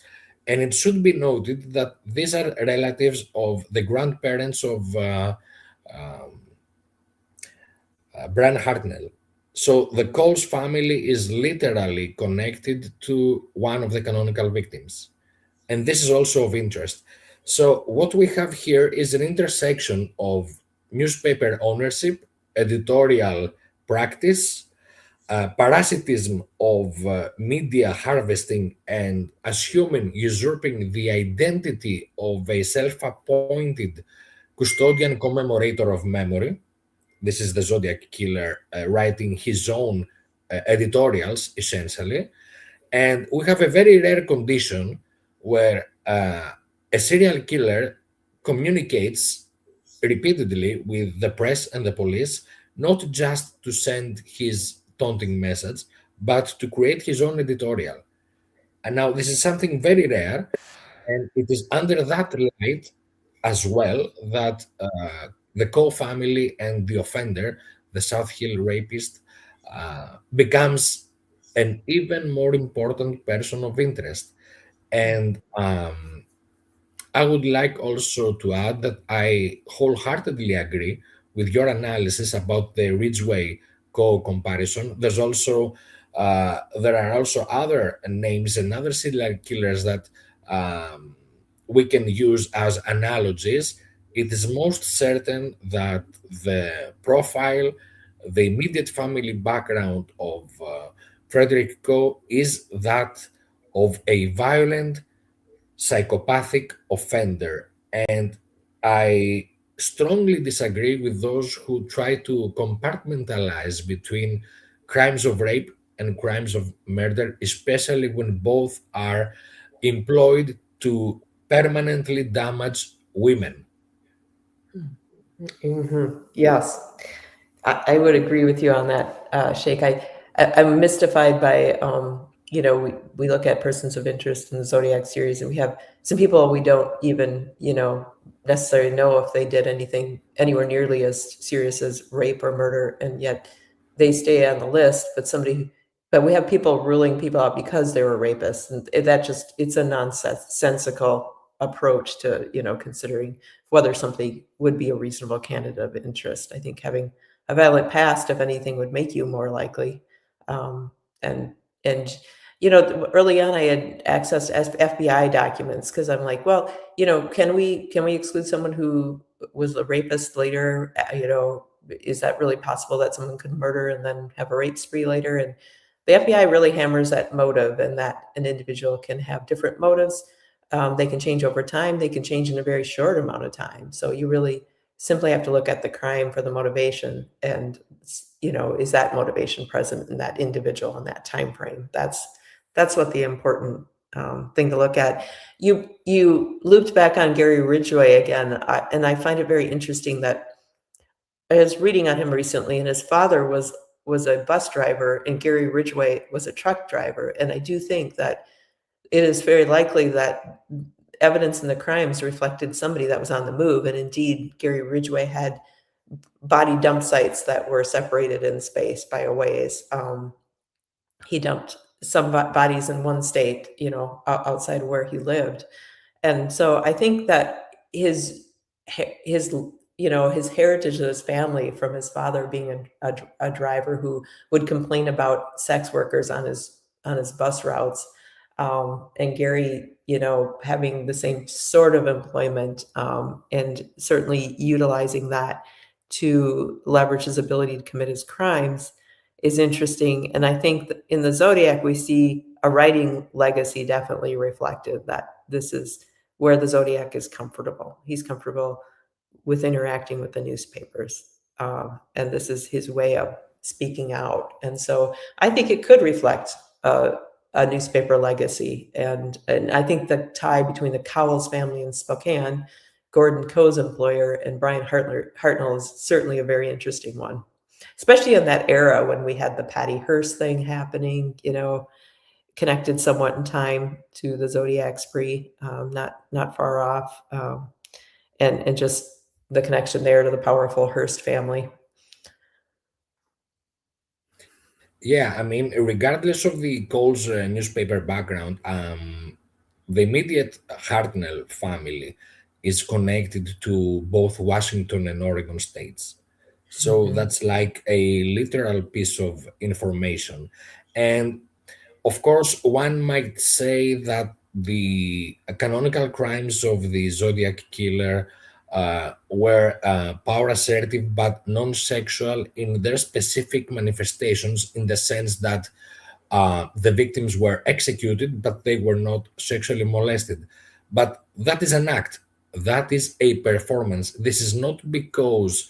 And it should be noted that these are relatives of the grandparents of Bran Hartnell. So the Coles family is literally connected to one of the canonical victims. And this is also of interest. So what we have here is an intersection of newspaper ownership, editorial practice, parasitism of media harvesting, and assuming, usurping the identity of a self-appointed custodian commemorator of memory. This is the Zodiac killer writing his own editorials, essentially. And we have a very rare condition where a serial killer communicates repeatedly with the press and the police, not just to send his taunting message, but to create his own editorial. And now this is something very rare, and it is under that light as well that the Coe family and the offender, the South Hill rapist, becomes an even more important person of interest. And I would like also to add that I wholeheartedly agree with your analysis about the Ridgway Coe comparison. There are also other names and other serial killers that we can use as analogies. It is most certain that the profile, the immediate family background of Frederick Coe is that of a violent, psychopathic offender. And I strongly disagree with those who try to compartmentalize between crimes of rape and crimes of murder, especially when both are employed to permanently damage women. Yes, I would agree with you on that, Sheikh. I'm mystified by, we look at persons of interest in the Zodiac series, and we have some people we don't even, necessarily know if they did anything anywhere nearly as serious as rape or murder, and yet they stay on the list. But we have people ruling people out because they were rapists, and it's a nonsensical approach to, considering whether something would be a reasonable candidate of interest. I think having a violent past, if anything, would make you more likely. And early on, I had access to FBI documents because I'm like, well, can we exclude someone who was a rapist later? Is that really possible that someone could murder and then have a rape spree later? And the FBI really hammers that motive, and that an individual can have different motives. They can change over time. They can change in a very short amount of time. So you really simply have to look at the crime for the motivation, and is that motivation present in that individual in that time frame? That's what the important thing to look at. You looped back on Gary Ridgway again, and I find it very interesting that I was reading on him recently, and his father was a bus driver, and Gary Ridgway was a truck driver. And I do think that it is very likely that evidence in the crimes reflected somebody that was on the move. And indeed, Gary Ridgway had body dump sites that were separated in space by a ways. He dumped some bodies in one state, outside where he lived. And so I think that his heritage of his family from his father being a driver who would complain about sex workers on his bus routes, and Gary, having the same sort of employment, and certainly utilizing that to leverage his ability to commit his crimes is interesting. And I think that in the Zodiac, we see a writing legacy definitely reflected, that this is where the Zodiac is comfortable. He's comfortable with interacting with the newspapers. And this is his way of speaking out. And so I think it could reflect a newspaper legacy. And I think the tie between the Cowles family in Spokane, Gordon Coe's employer, and Brian Hartnell is certainly a very interesting one, especially in that era when we had the Patty Hearst thing happening, connected somewhat in time to the Zodiac spree, not far off, and just the connection there to the powerful Hearst family. Yeah, I mean, regardless of the Cole's newspaper background, the immediate Hartnell family is connected to both Washington and Oregon states. So that's like a literal piece of information. And of course, one might say that the canonical crimes of the Zodiac killer were power assertive but non sexual in their specific manifestations, in the sense that the victims were executed, but they were not sexually molested. But that is an act, that is a performance. This is not because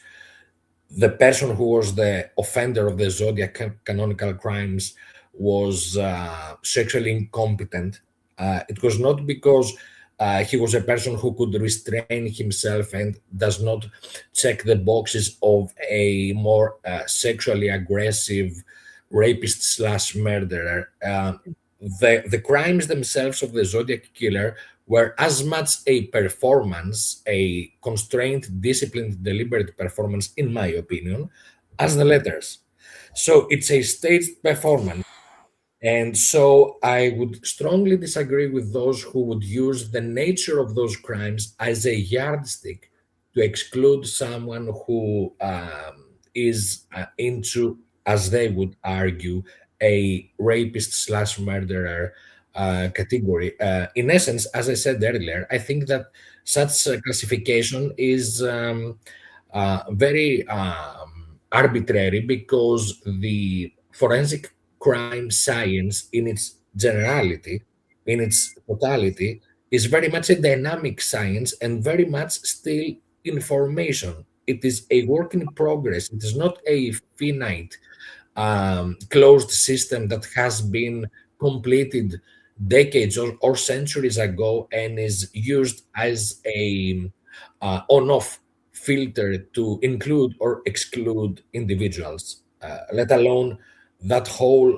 the person who was the offender of the Zodiac canonical crimes was sexually incompetent. It was not because he was a person who could restrain himself and does not check the boxes of a more sexually aggressive rapist slash murderer. The crimes themselves of the Zodiac killer were as much a performance, a constrained, disciplined, deliberate performance, in my opinion, as the letters. So it's a staged performance. And so I would strongly disagree with those who would use the nature of those crimes as a yardstick to exclude someone who is into, as they would argue, a rapist slash murderer category. In essence, as I said earlier, I think that such classification is very arbitrary, because the forensic crime science, in its generality, in its totality, is very much a dynamic science and very much still information. It is a work in progress. It is not a finite closed system that has been completed decades or centuries ago and is used as a on-off filter to include or exclude individuals, let alone that whole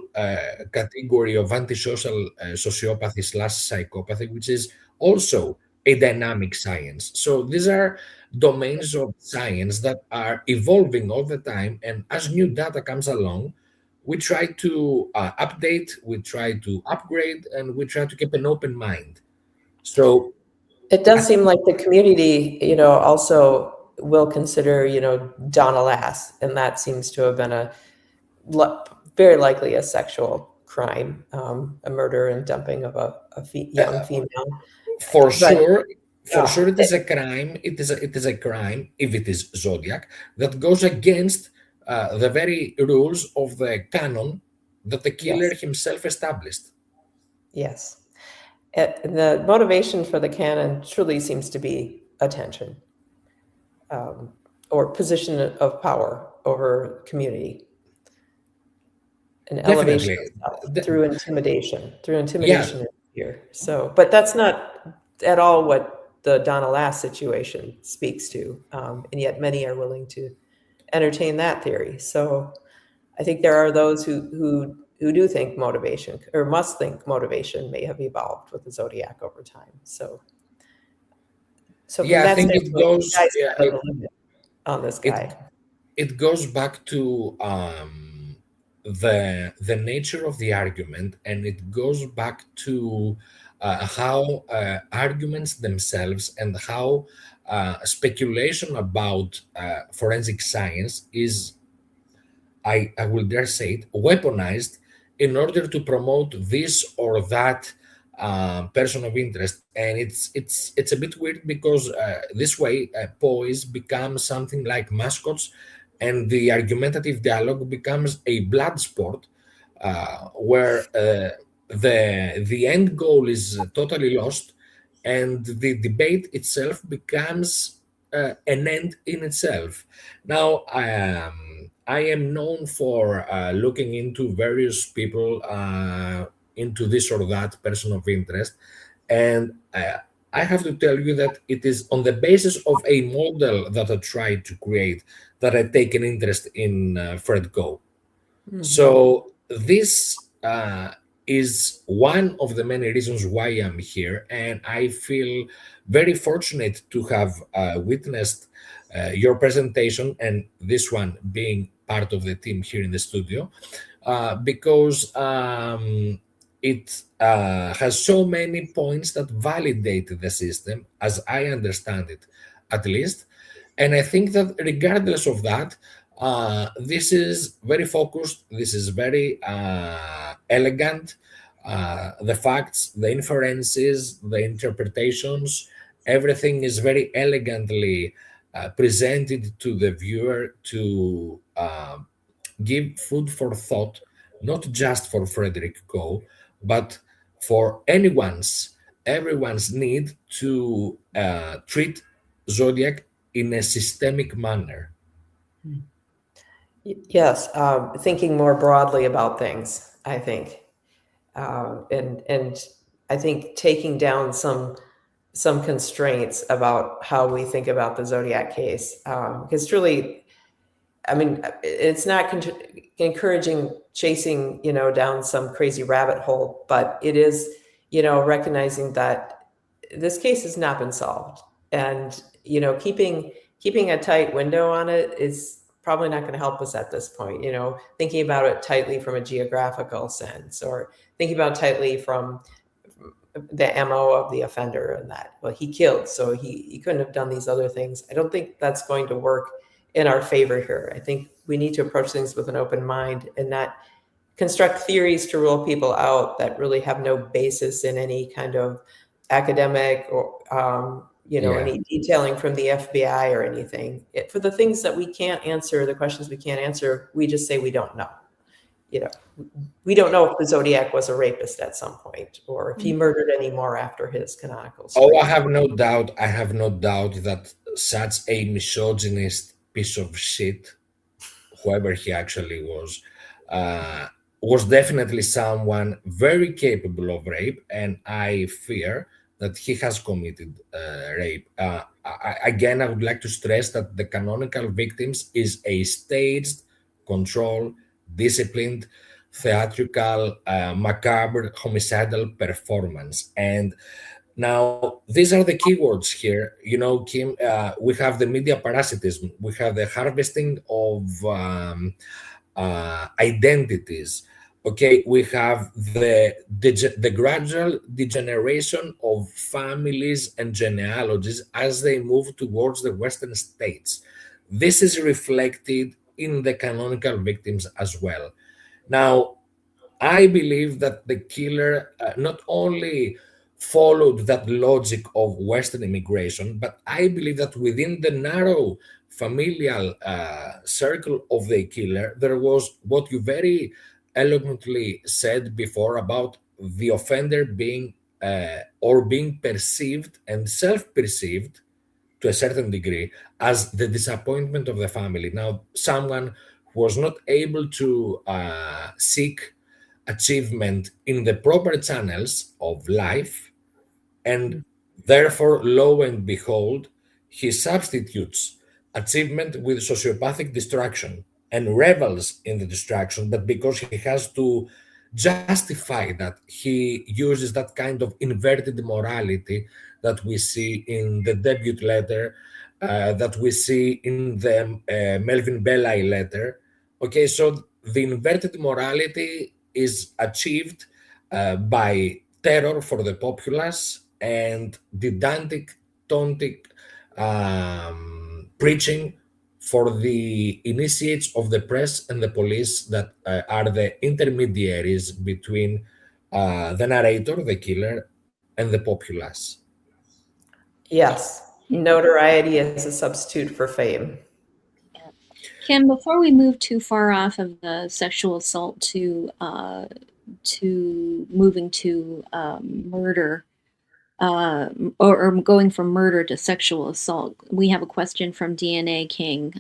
category of antisocial sociopathy slash psychopathy, which is also a dynamic science. So these are domains of science that are evolving all the time, and as new data comes along, we try to update, we try to upgrade, and we try to keep an open mind. So it does seem like the community, also will consider, Donna Lass, and that seems to have been very likely a sexual crime, a murder and dumping of a young female. For sure, it is a crime. It is a crime if it is Zodiac that goes against the very rules of the canon that the killer himself established. Yes. The motivation for the canon truly seems to be attention, or position of power over community. An elevation through intimidation. Is here. So, but that's not at all what the Donna Lass situation speaks to, and yet many are willing to entertain that theory. So, I think there are those who do think motivation, or must think motivation, may have evolved with the Zodiac over time. So yeah, I think it goes on this guy. It goes back to the nature of the argument, and it goes back to how arguments themselves and how speculation about forensic science is, I will dare say it, weaponized in order to promote this or that person of interest, and it's a bit weird because this way poise becomes something like mascots, and the argumentative dialogue becomes a blood sport, where the end goal is totally lost, and the debate itself becomes an end in itself. Now, I am known for looking into various people, into this or that person of interest, and I have to tell you that it is on the basis of a model that I tried to create that I take an interest in Fred Coe. So this is one of the many reasons why I'm here, and I feel very fortunate to have witnessed your presentation and this one being part of the team here in the studio, because it has so many points that validate the system, as I understand it, at least. And I think that regardless of that, this is very focused, this is very elegant. The facts, the inferences, the interpretations, everything is very elegantly presented to the viewer to give food for thought, not just for Frederick Coe, but for everyone's need to treat Zodiac in a systemic manner. Yes, thinking more broadly about things, I think, and I think taking down some constraints about how we think about the Zodiac case, because truly, I mean, it's not encouraging chasing, down some crazy rabbit hole, but it is, recognizing that this case has not been solved, and keeping a tight window on it is probably not going to help us at this point. Thinking about it tightly from a geographical sense, or thinking about it tightly from the MO of the offender, and that, well, he killed, so he couldn't have done these other things. I don't think that's going to work in our favor here. I think we need to approach things with an open mind and not construct theories to rule people out that really have no basis in any kind of academic or any detailing from the FBI or anything. For the things that we can't answer, the questions we can't answer, we just say we don't know. We don't know if the Zodiac was a rapist at some point, or if he murdered any more after his canonical spree. I have no doubt that such a misogynist piece of shit, whoever he actually was definitely someone very capable of rape, and I fear that he has committed rape. Again, I would like to stress that the canonical victims is a staged, controlled, disciplined, theatrical, macabre, homicidal performance. And now, these are the keywords here. Kim, we have the media parasitism, we have the harvesting of identities. Okay, we have the gradual degeneration of families and genealogies as they move towards the Western states. This is reflected in the canonical victims as well. Now, I believe that the killer not only followed that logic of Western immigration, but I believe that within the narrow familial circle of the killer, there was what you very eloquently said before about the offender being or being perceived and self-perceived to a certain degree as the disappointment of the family. Now, someone who was not able to seek achievement in the proper channels of life, and therefore, lo and behold, he substitutes achievement with sociopathic distraction and revels in the distraction, but because he has to justify that, he uses that kind of inverted morality that we see in the debut letter, that we see in the Melvin Belli letter. Okay, so the inverted morality is achieved by terror for the populace and didactic, tonic preaching for the initiates of the press and the police that are the intermediaries between the narrator, the killer, and the populace. Yes, notoriety is a substitute for fame. Kim, before we move too far off of the sexual assault to moving to murder, or going from murder to sexual assault, we have a question from DNA King.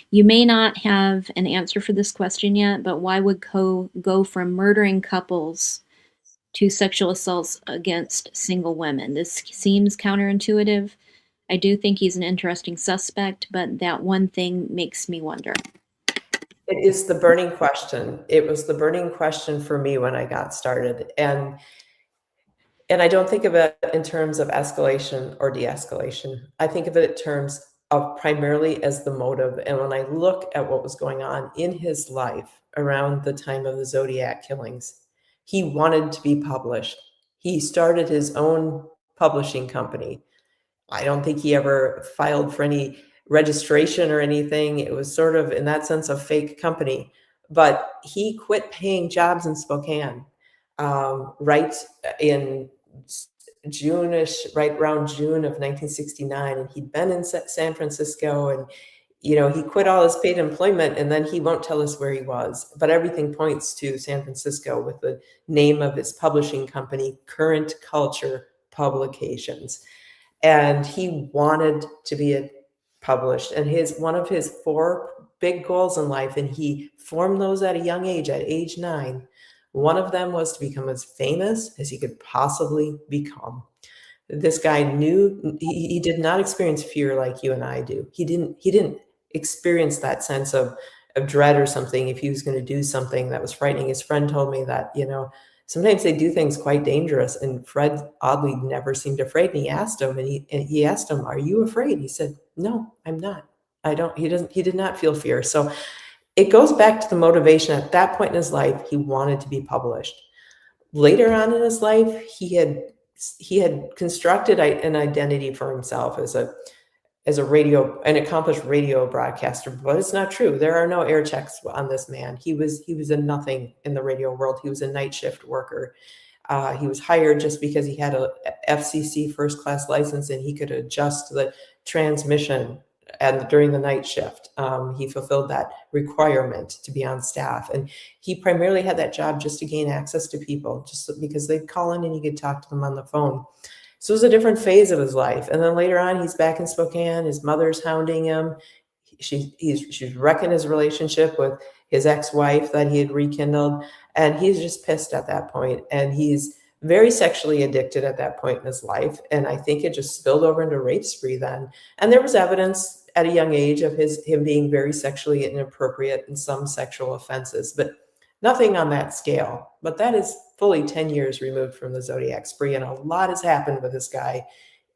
You may not have an answer for this question yet, but why would Coe go from murdering couples to sexual assaults against single women? This seems counterintuitive. I do think he's an interesting suspect, but that one thing makes me wonder. It is the burning question. It was the burning question for me when I got started. And I don't think of it in terms of escalation or de-escalation. I think of it in terms of primarily as the motive. And when I look at what was going on in his life around the time of the Zodiac killings, he wanted to be published. He started his own publishing company. I don't think he ever filed for any registration or anything. It was sort of, in that sense, a fake company. But he quit paying jobs in Spokane right in June-ish, right around June of 1969. And he'd been in San Francisco, and he quit all his paid employment, and then he won't tell us where he was. But everything points to San Francisco with the name of his publishing company, Current Culture Publications. And he wanted to be published. And one of his 4 big goals in life, and he formed those at a young age, at age 9, one of them was to become as famous as he could possibly become. This guy knew he did not experience fear like you and I do. He didn't experience that sense of dread or something if he was going to do something that was frightening. His friend told me that, sometimes they do things quite dangerous, and Fred oddly never seemed afraid. And he asked him, "Are you afraid?" He said, "No, I'm not. I don't." He did not feel fear. So it goes back to the motivation. At that point in his life, he wanted to be published. Later on in his life, he had constructed an identity for himself as an accomplished radio broadcaster, but it's not true. There are no air checks on this man. He was a nothing in the radio world. He was a night shift worker. He was hired just because he had a FCC first class license and he could adjust the transmission during the night shift. He fulfilled that requirement to be on staff, and he primarily had that job just to gain access to people, just because they'd call in and he could talk to them on the phone. So it was a different phase of his life. And then later on, he's back in Spokane. His mother's hounding him. She's wrecking his relationship with his ex-wife that he had rekindled. And he's just pissed at that point. And he's very sexually addicted at that point in his life. And I think it just spilled over into rape spree then. And there was evidence at a young age of him being very sexually inappropriate in some sexual offenses, but nothing on that scale. But that is fully 10 years removed from the Zodiac spree, and a lot has happened with this guy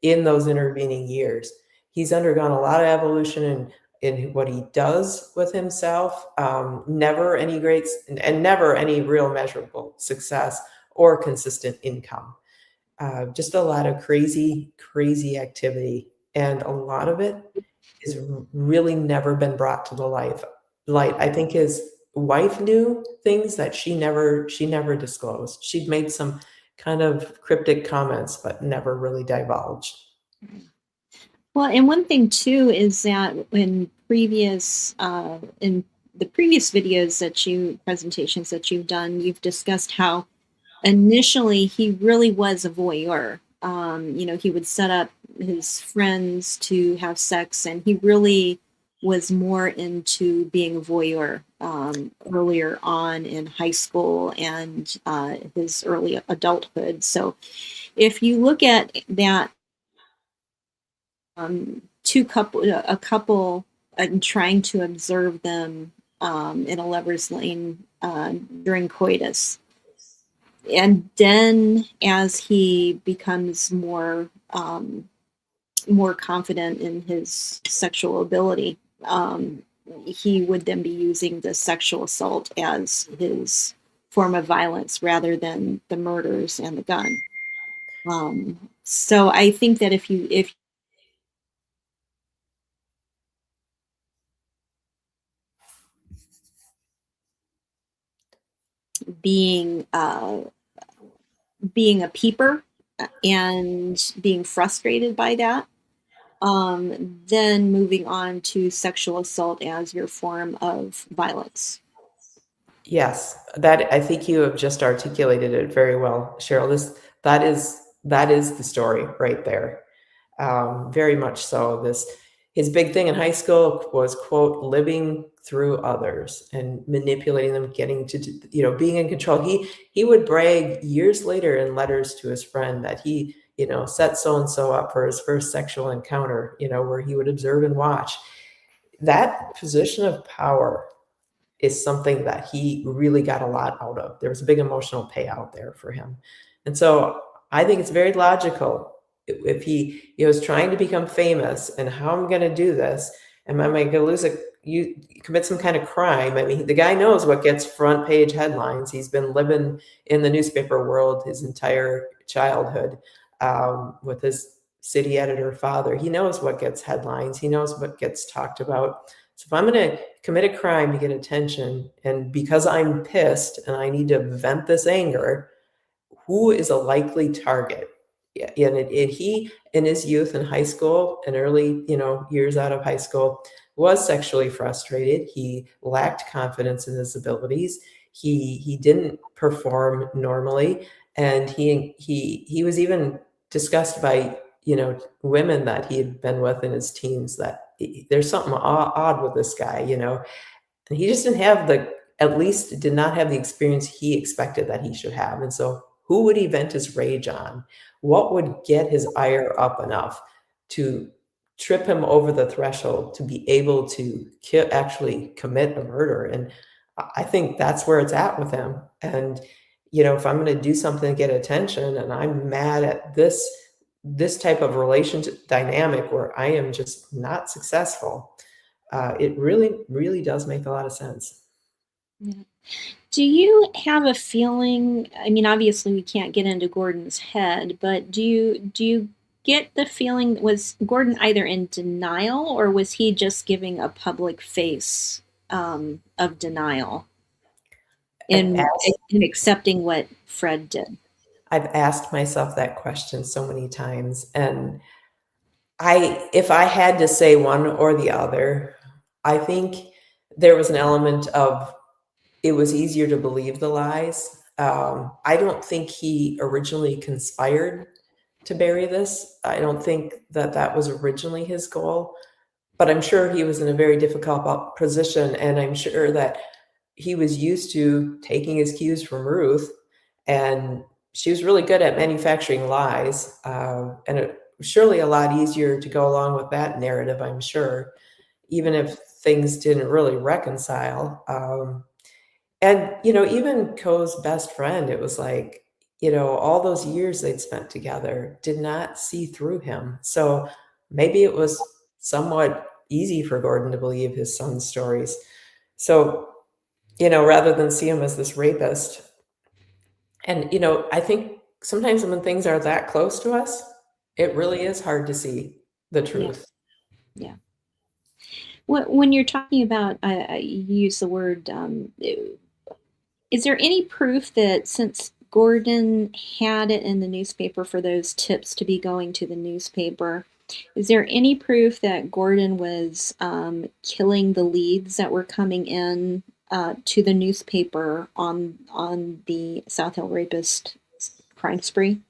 in those intervening years. He's undergone a lot of evolution in what he does with himself. Never any real measurable success or consistent income. Just a lot of crazy activity, and a lot of it has really never been brought to the light. I think his wife knew things that she never disclosed. She'd made some kind of cryptic comments, but never really divulged. Well, and one thing too is that in the previous presentations that you've done, you've discussed how initially he really was a voyeur. He would set up his friends to have sex, and he really was more into being a voyeur earlier on in high school and his early adulthood. So if you look at that, a couple and trying to observe them in a lover's lane during coitus. And then as he becomes more confident in his sexual ability, he would then be using the sexual assault as his form of violence rather than the murders and the gun. So I think that if being being a peeper and being frustrated by that, then moving on to sexual assault as your form of violence. Yes, that I think you have just articulated it very well, Cheryl. That is the story right there. Very much so. His big thing in high school was, quote, living through others and manipulating them, getting to, being in control. He would brag years later in letters to his friend that he, set so and so up for his first sexual encounter, where he would observe and watch. That position of power is something that he really got a lot out of. There was a big emotional payout there for him. And so I think it's very logical if he was trying to become famous and how I'm going to do this. Am I going to lose you commit some kind of crime? I mean, the guy knows what gets front page headlines. He's been living in the newspaper world his entire childhood with his city editor father. He knows what gets headlines. He knows what gets talked about. So if I'm going to commit a crime to get attention, and because I'm pissed and I need to vent this anger, who is a likely target? Yeah, and he, in his youth in high school and early, years out of high school, was sexually frustrated. He lacked confidence in his abilities. He didn't perform normally, and he was even discussed by women that he had been with in his teens that there's something odd with this guy, and he just at least did not have the experience he expected that he should have. And so who would he vent his rage on? What would get his ire up enough to trip him over the threshold to be able to actually commit a murder? And I think that's where it's at with him. And, if I'm going to do something to get attention and I'm mad at this type of relationship dynamic where I am just not successful, it really, really does make a lot of sense. Yeah. Do you have a feeling, I mean, obviously we can't get into Gordon's head, but do you get the feeling, was Gordon either in denial or was he just giving a public face of denial in accepting what Fred did? I've asked myself that question so many times, and if I had to say one or the other, I think there was an element of it was easier to believe the lies. I don't think he originally conspired to bury this. I don't think that was originally his goal, but I'm sure he was in a very difficult position, and I'm sure that he was used to taking his cues from Ruth, and she was really good at manufacturing lies, and it was surely a lot easier to go along with that narrative, I'm sure, even if things didn't really reconcile. And, even Coe's best friend, it was like, all those years they'd spent together did not see through him. So maybe it was somewhat easy for Gordon to believe his son's stories. So, rather than see him as this rapist. And, I think sometimes when things are that close to us, it really is hard to see the truth. Yeah. When you're talking about, you use the word, is there any proof that since Gordon had it in the newspaper for those tips to be going to the newspaper, is there any proof that Gordon was killing the leads that were coming in to the newspaper on the South Hill rapist crime spree?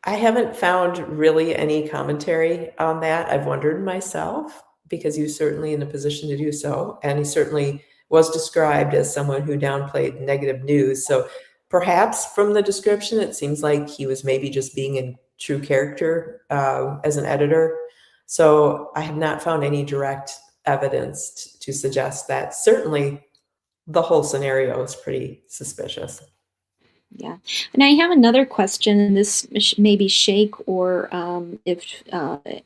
I haven't found really any commentary on that. I've wondered myself because he was certainly in a position to do so. And he certainly was described as someone who downplayed negative news. So perhaps from the description, it seems like he was maybe just being in true character as an editor. So I have not found any direct evidence to suggest that. Certainly the whole scenario is pretty suspicious. Yeah, and I have another question, and this maybe Shake or if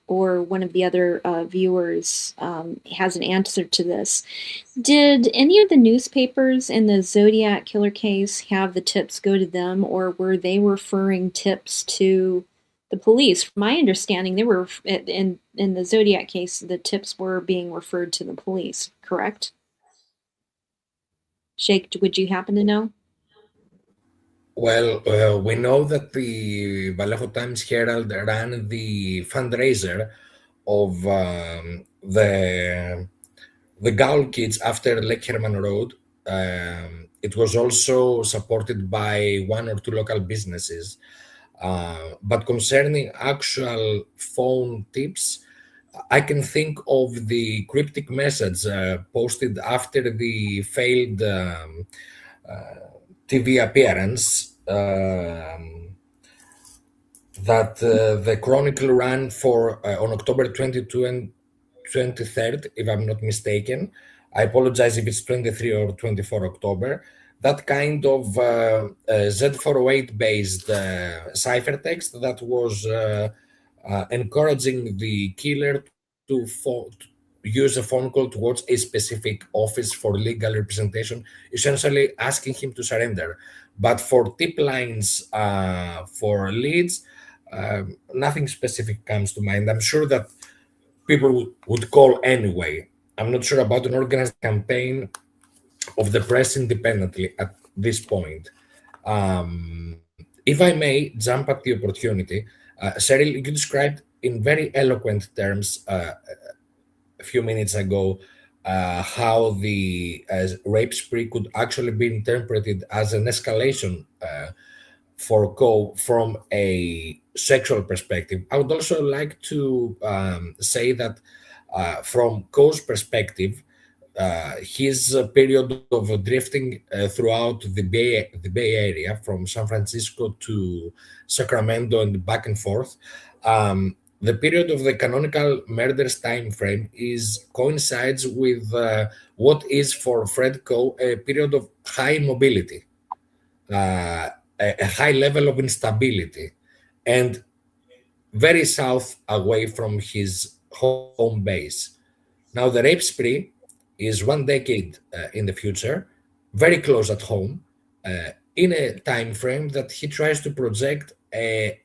or one of the other viewers has an answer to this. Did any of the newspapers in the Zodiac killer case have the tips go to them, or were they referring tips to the police? From my understanding, they were in the Zodiac case, the tips were being referred to the police. Correct? Shake, would you happen to know? Well, we know that the Vallejo Times Herald ran the fundraiser of the Gaul kids after Lake Herman Road. It was also supported by one or two local businesses. But concerning actual phone tips, I can think of the cryptic message posted after the failed TV appearance that the Chronicle ran for on October 22 and 23rd, if I'm not mistaken. I apologize if it's 23 or 24 October. That kind of Z408 based ciphertext that was encouraging the killer to use a phone call towards a specific office for legal representation, essentially asking him to surrender. But for tip lines for leads, nothing specific comes to mind. I'm sure that people would call anyway. I'm not sure about an organized campaign of the press independently at this point. If I may jump at the opportunity, Cheryl, you described in very eloquent terms a few minutes ago how the rape spree could actually be interpreted as an escalation for Coe from a sexual perspective. I would also like to say that from Coe's perspective, his period of drifting throughout the Bay Area, from San Francisco to Sacramento and back and forth, the period of the canonical murders time frame coincides with what is for Fred Coe a period of high mobility, a high level of instability, and very south away from his home base. Now, the rape spree is 1 decade in the future, very close at home, in a time frame that he tries to project a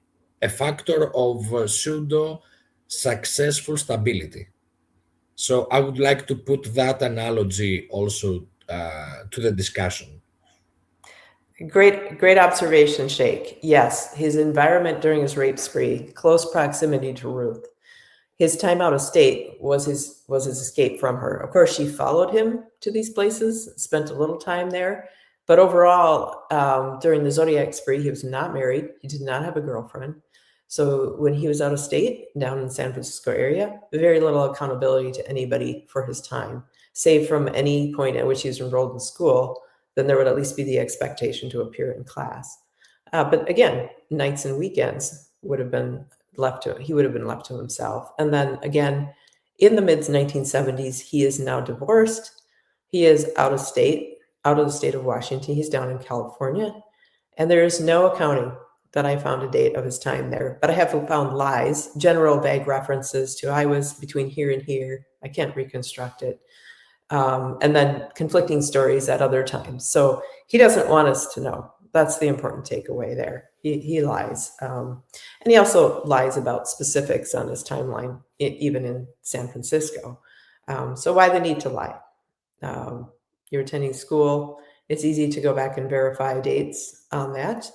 factor of pseudo successful stability. So I would like to put that analogy also to the discussion. Great observation, Sheikh. Yes, his environment during his rape spree, close proximity to Ruth. His time out of state was his escape from her. Of course, she followed him to these places, spent a little time there. But overall, during the Zodiac spree, he was not married. He did not have a girlfriend. So when he was out of state, down in the San Francisco area, very little accountability to anybody for his time, save from any point at which he was enrolled in school. Then there would at least be the expectation to appear in class. But again, nights and weekends would have been he would have been left to himself. And then again, in the mid 1970s, he is now divorced. He is out of the state of Washington. He's down in California. And there is no accounting that I found a date of his time there. But I have found lies, general vague references to I was between here and here. I can't reconstruct it. And then conflicting stories at other times. So he doesn't want us to know. That's the important takeaway there. He lies. And he also lies about specifics on his timeline, even in San Francisco. So why the need to lie? You're attending school. It's easy to go back and verify dates on that.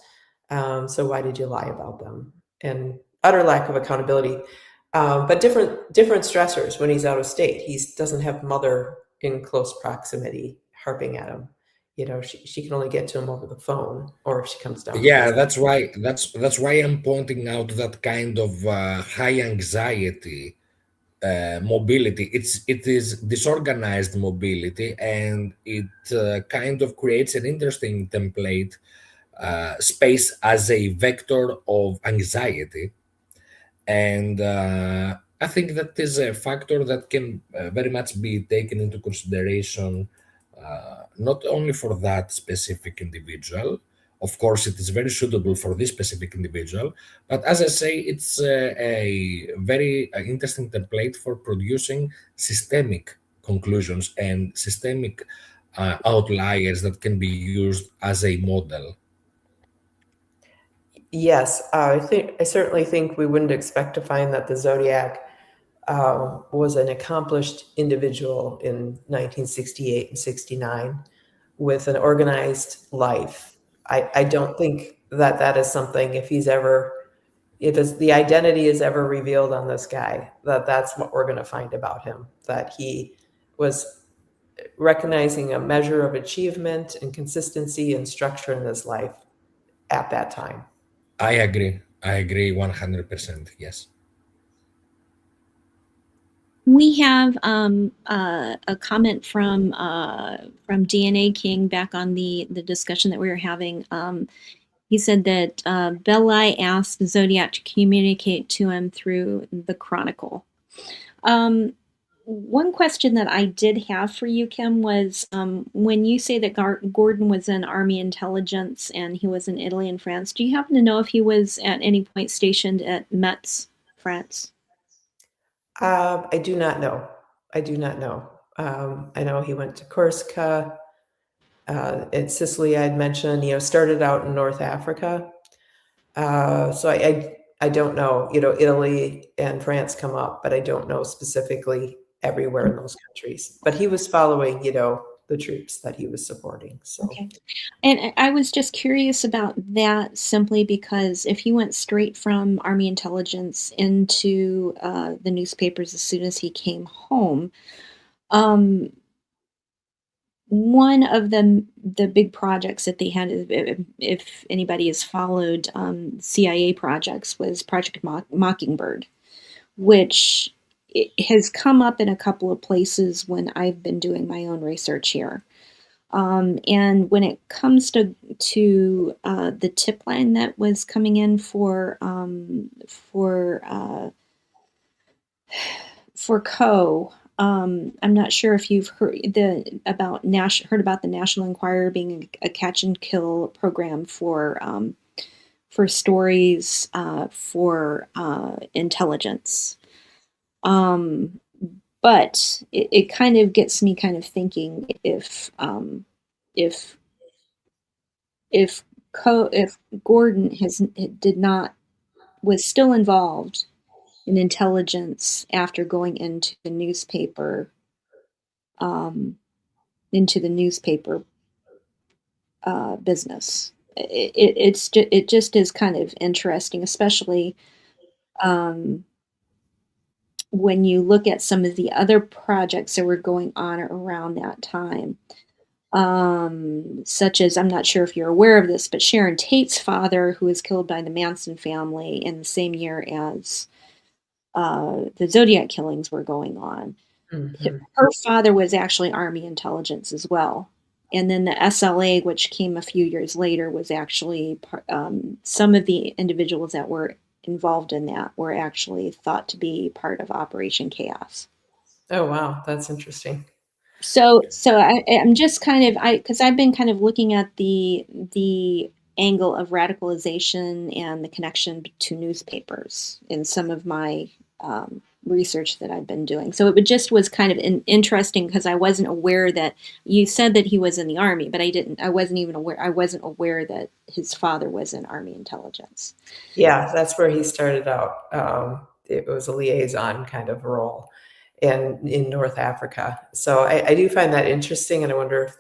So why did you lie about them? And utter lack of accountability. But different stressors when he's out of state. He doesn't have mother in close proximity harping at him. You know, she can only get to him over the phone, or if she comes down. Yeah, that's why I'm pointing out that kind of high anxiety mobility. It is disorganized mobility, and it kind of creates an interesting template space as a vector of anxiety. And I think that is a factor that can very much be taken into consideration, not only for that specific individual. Of course, it is very suitable for this specific individual, but as I say, it's a very interesting template for producing systemic conclusions and systemic outliers that can be used as a model. Yes, I certainly think we wouldn't expect to find that the Zodiac was an accomplished individual in 1968 and 69 with an organized life. I don't think that is something, if the identity is ever revealed on this guy, that's what we're going to find about him, that he was recognizing a measure of achievement and consistency and structure in his life at that time. I agree. I agree 100%. Yes. We have a comment from DNA King back on the discussion that we were having. He said that Belli asked Zodiac to communicate to him through the Chronicle. One question that I did have for you, Kim, was when you say that Gordon was in Army intelligence and he was in Italy and France, do you happen to know if he was at any point stationed at Metz, France? I do not know. I do not know. I know he went to Corsica. In Sicily, I'd mentioned, started out in North Africa. So I don't know, Italy and France come up, but I don't know specifically everywhere in those countries. But he was following, the troops that he was supporting. So. Okay. And I was just curious about that simply because if he went straight from Army intelligence into the newspapers as soon as he came home, one of the big projects that they had, if anybody has followed CIA projects, was Project Mockingbird, which has come up in a couple of places when I've been doing my own research here. And when it comes to the tip line that was coming in for Coe, I'm not sure if you've heard about the National Enquirer being a catch and kill program for stories for intelligence. But it kind of gets me kind of thinking if Gordon was still involved in intelligence after going into the newspaper business. It just is kind of interesting, especially when you look at some of the other projects that were going on around that time, such as, I'm not sure if you're aware of this, but Sharon Tate's father, who was killed by the Manson family in the same year as the Zodiac killings were going on. Mm-hmm. Her father was actually Army intelligence as well. And then the SLA, which came a few years later, was actually some of the individuals that were involved in that were actually thought to be part of Operation Chaos. Oh, wow. That's interesting. So I'm just because I've been kind of looking at the angle of radicalization and the connection to newspapers in some of my research that I've been doing. So it was kind of interesting because I wasn't aware that you said that he was in the Army, but I wasn't aware that his father was in Army intelligence. Yeah, that's where he started out. It was a liaison kind of role in North Africa. So I do find that interesting, and I wonder if,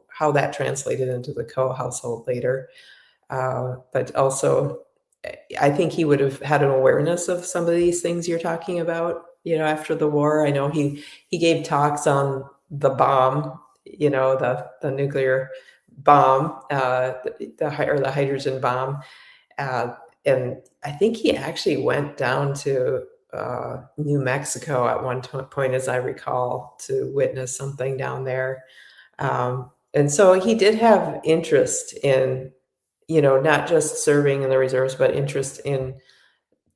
how that translated into the Coe household later. But also, I think he would have had an awareness of some of these things you're talking about, after the war. I know he gave talks on the bomb, the nuclear bomb, the hydrogen bomb. And I think he actually went down to New Mexico at one point, as I recall, to witness something down there. And so he did have interest in, not just serving in the reserves, but interest in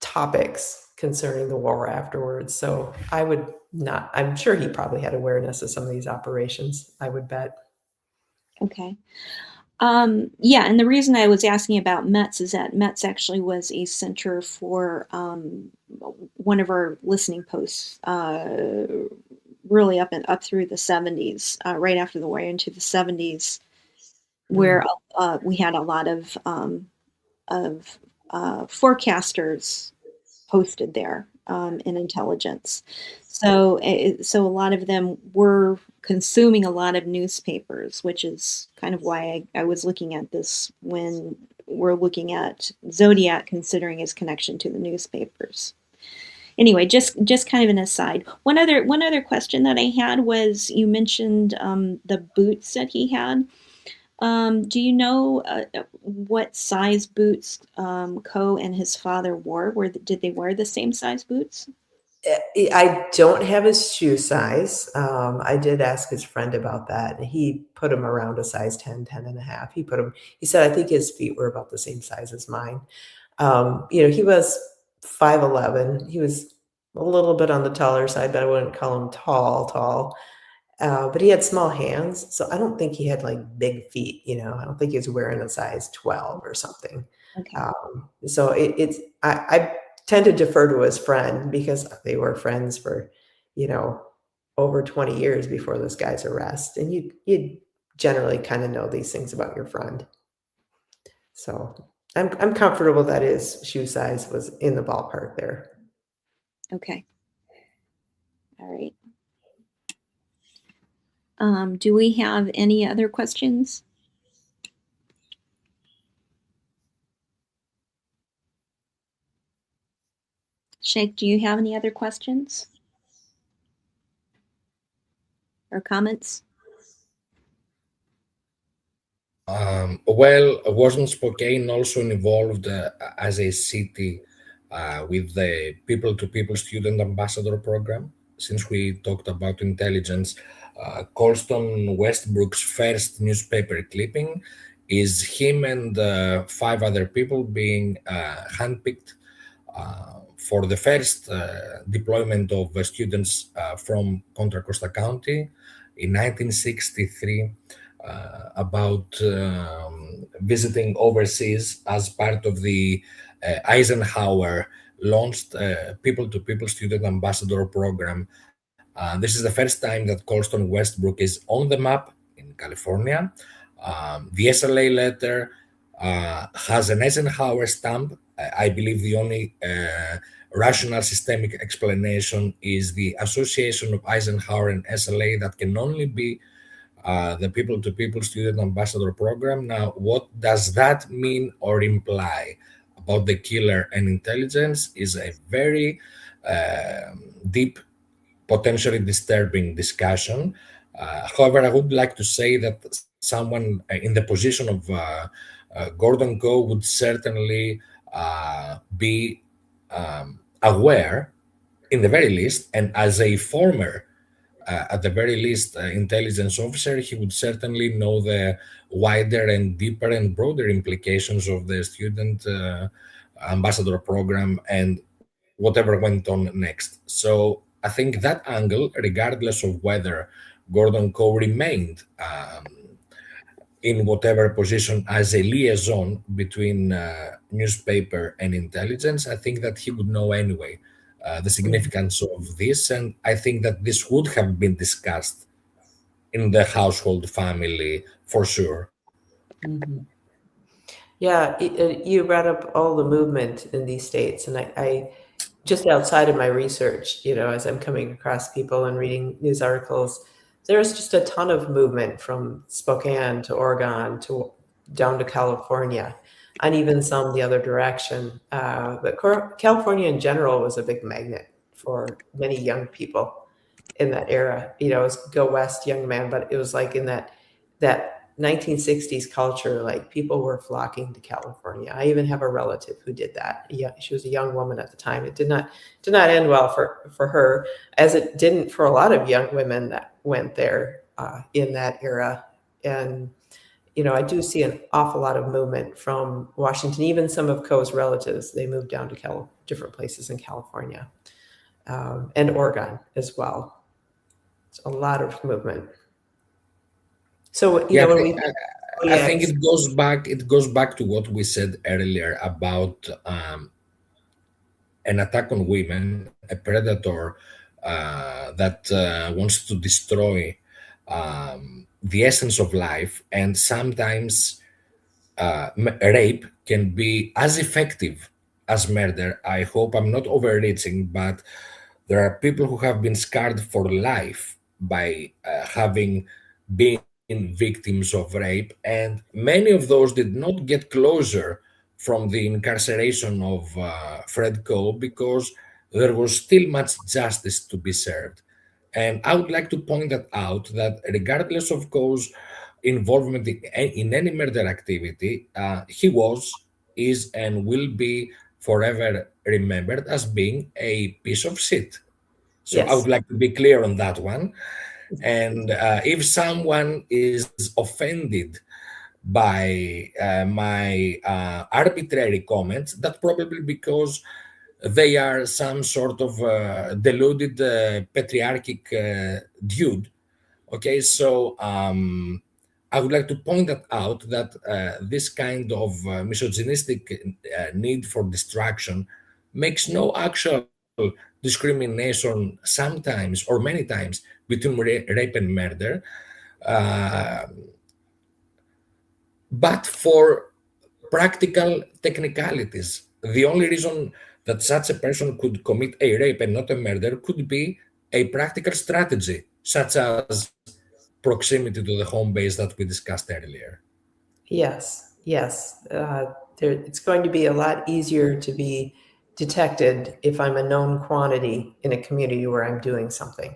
topics concerning the war afterwards. So I'm sure he probably had awareness of some of these operations, I would bet. Okay. Yeah, and the reason I was asking about Metz is that Metz actually was a center for one of our listening posts, really up through the 70s, right after the war into the 70s, where we had a lot of forecasters posted there in intelligence. So a lot of them were consuming a lot of newspapers, which is kind of why I was looking at this when we're looking at Zodiac, considering his connection to the newspapers. Anyway, just kind of an aside. One other question that I had was, you mentioned the boots that he had. Do you know what size boots Coe and his father wore? Did they wear the same size boots? I don't have his shoe size. I did ask his friend about that, and he put him around a size 10, 10 and a half. He said, I think his feet were about the same size as mine. He was 5'11". He was a little bit on the taller side, but I wouldn't call him tall. But he had small hands, so I don't think he had like big feet. I don't think he was wearing a size 12 or something. Okay. So I tend to defer to his friend because they were friends for, over 20 years before this guy's arrest, and you generally kind of know these things about your friend. So I'm comfortable that his shoe size was in the ballpark there. Okay. All right. Do we have any other questions? Sheikh, do you have any other questions or comments? Well, Washington Spokane also involved as a city with the people-to-people student ambassador program. Since we talked about intelligence, Colston Westbrook's first newspaper clipping is him and 5 other people being handpicked for the first deployment of students from Contra Costa County in 1963. About visiting overseas as part of the Eisenhower launched people-to-people student ambassador program. This is the first time that Colston Westbrook is on the map in California. The SLA letter has an Eisenhower stamp. I believe the only rational systemic explanation is the association of Eisenhower and SLA that can only be the people-to-people student ambassador program. Now, what does that mean or imply about the killer and intelligence is a very deep, potentially disturbing discussion. However, I would like to say that someone in the position of Gordon Coe would certainly be aware, in the very least, and as a former at the very least, intelligence officer, he would certainly know the wider and deeper and broader implications of the student ambassador program and whatever went on next. So I think that angle, regardless of whether Gordon Coe remained in whatever position as a liaison between newspaper and intelligence, I think that he would know anyway the significance of this, and I think that this would have been discussed in the household family for sure. Mm-hmm. Yeah, you brought up all the movement in these states, and I just outside of my research, as I'm coming across people and reading news articles, there's just a ton of movement from Spokane to Oregon to down to California, and even some the other direction. But California in general was a big magnet for many young people in that era. It was go west, young man, but it was like in that 1960s culture, like people were flocking to California. I even have a relative who did that. Yeah, she was a young woman at the time. It did not end well for her, as it didn't for a lot of young women that went there in that era. And I do see an awful lot of movement from Washington. Even some of Coe's relatives, they moved down to different places in California and Oregon as well. It's a lot of movement. So I think it goes back to what we said earlier about an attack on women, a predator that wants to destroy the essence of life, and sometimes rape can be as effective as murder. I hope I'm not overreaching, but there are people who have been scarred for life by having been victims of rape, and many of those did not get closure from the incarceration of Fred Coe because there was still much justice to be served. And I would like to point that out that regardless of Coe's involvement in any murder activity, he was, is, and will be forever remembered as being a piece of shit. So I would Yes. like to be clear on that one. And if someone is offended by my arbitrary comments, that's probably because they are some sort of deluded patriarchic dude. Okay, so I would like to point that out that this kind of misogynistic need for distraction makes no actual discrimination sometimes or many times between rape and murder, uh, but for practical technicalities. The only reason that such a person could commit a rape and not a murder could be a practical strategy, such as proximity to the home base that we discussed earlier. Yes. Yes. It's going to be a lot easier to be detected if I'm a known quantity in a community where I'm doing something.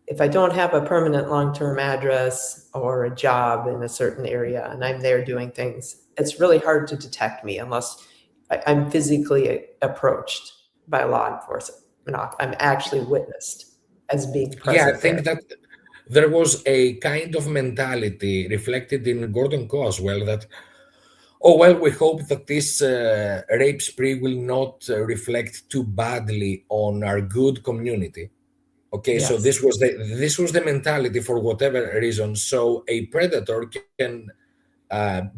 If I don't have a permanent long-term address or a job in a certain area and I'm there doing things, it's really hard to detect me unless I'm physically approached by law enforcement. I'm actually witnessed as being Yeah, I present there. think that there was a kind of mentality reflected in Gordon Coe as well that, oh, well, we hope that this rape spree will not reflect too badly on our good community. Okay, so Yes. this was the mentality for whatever reason. So a predator can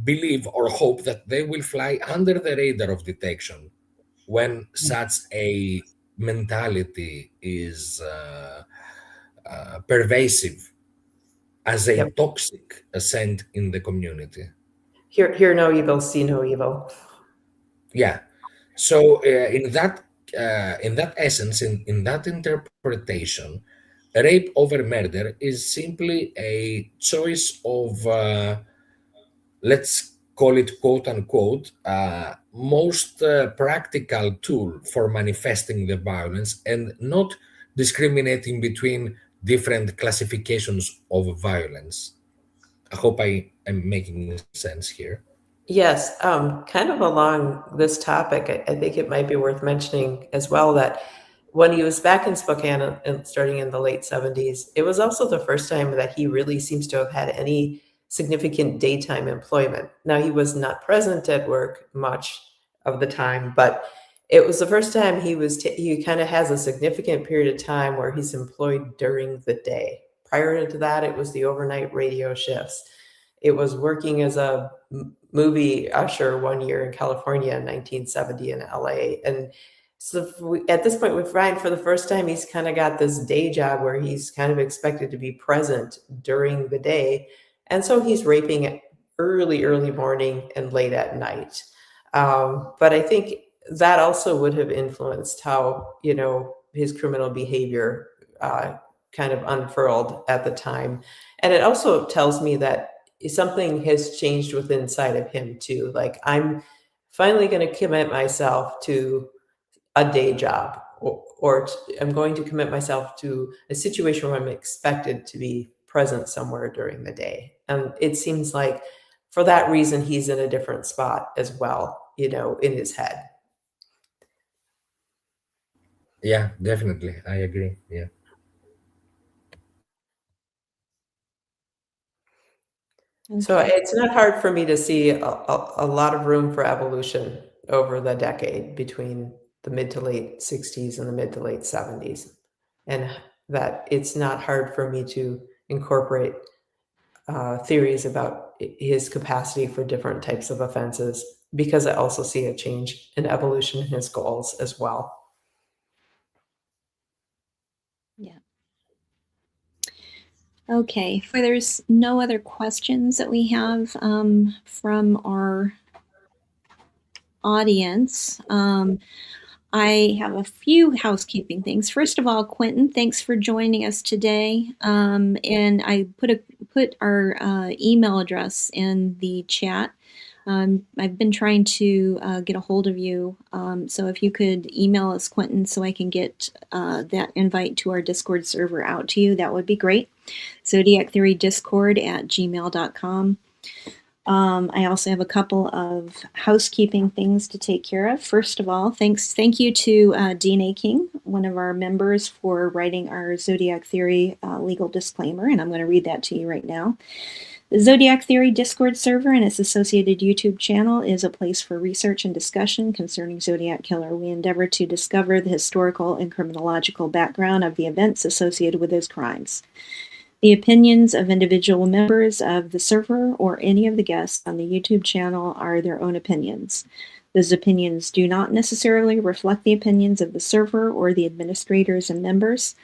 believe or hope that they will fly under the radar of detection when such a mentality is pervasive as a Yep. toxic scent in the community. Hear no evil, see no evil. Yeah. So in that essence, in that interpretation, rape over murder is simply a choice of let's call it quote unquote most practical tool for manifesting the violence and not discriminating between different classifications of violence. I hope I am making sense here. Yes, kind of along this topic, I think it might be worth mentioning as well that when he was back in Spokane and starting in the late 70s, it was also the first time that he really seems to have had any significant daytime employment. Now, he was not present at work much of the time, but it was the first time he kind of has a significant period of time where he's employed during the day. Prior to that, it was the overnight radio shifts. It was working as a movie usher one year in California in 1970 in LA. And so at this point with Ryan, for the first time, he's kind of got this day job where he's kind of expected to be present during the day. And so he's raping early morning and late at night. But I think that also would have influenced how, his criminal behavior kind of unfurled at the time. And it also tells me that something has changed within inside of him too. Like I'm finally going to commit myself to a day job, or I'm going to commit myself to a situation where I'm expected to be present somewhere during the day. And it seems like for that reason, he's in a different spot as well, in his head. Yeah, definitely. I agree. Yeah. So Okay. it's not hard for me to see a lot of room for evolution over the decade between the mid to late 60s and the mid to late 70s. And that it's not hard for me to incorporate theories about his capacity for different types of offenses because I also see a change in evolution in his goals as well. Yeah. Okay. If there's no other questions that we have from our audience. I have a few housekeeping things. First of all, Quentin, thanks for joining us today. And I put our email address in the chat. I've been trying to get a hold of you. So if you could email us, Quentin, so I can get that invite to our Discord server out to you, that would be great. zodiactheorydiscord@gmail.com. I also have a couple of housekeeping things to take care of. First of all, thank you to Dean King, one of our members, for writing our Zodiac Theory legal disclaimer, and I'm going to read that to you right now. The Zodiac Theory Discord server and its associated YouTube channel is a place for research and discussion concerning Zodiac Killer. We endeavor to discover the historical and criminological background of the events associated with those crimes. The opinions of individual members of the server or any of the guests on the YouTube channel are their own opinions. Those opinions do not necessarily reflect the opinions of the server or the administrators and members.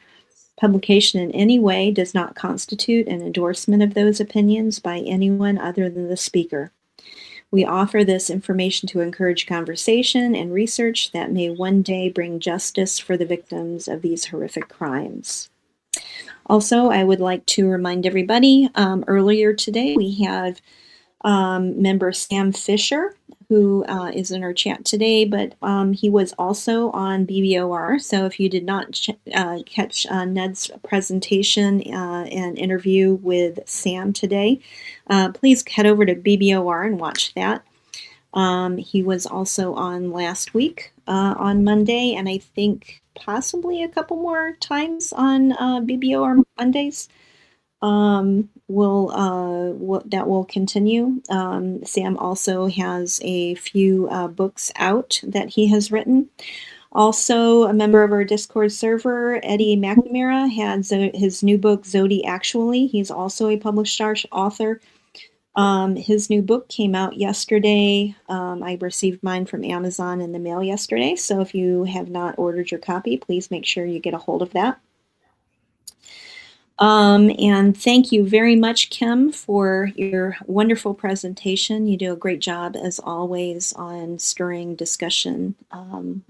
Publication in any way does not constitute an endorsement of those opinions by anyone other than the speaker. We offer this information to encourage conversation and research that may one day bring justice for the victims of these horrific crimes. Also, I would like to remind everybody, earlier today we had member Sam Fisher, who is in our chat today, but he was also on BBOR. So if you did not catch Ned's presentation and interview with Sam today, please head over to BBOR and watch that. He was also on last week on Monday, and I think possibly a couple more times on BBOR Mondays. That will continue. Sam also has a few books out that he has written. Also, a member of our Discord server, Eddie McNamara, had his new book, Zodi Actually. He's also a published author. His new book came out yesterday. I received mine from Amazon in the mail yesterday. So if you have not ordered your copy, please make sure you get a hold of that. And thank you very much, Kim, for your wonderful presentation. You do a great job, as always, on stirring discussion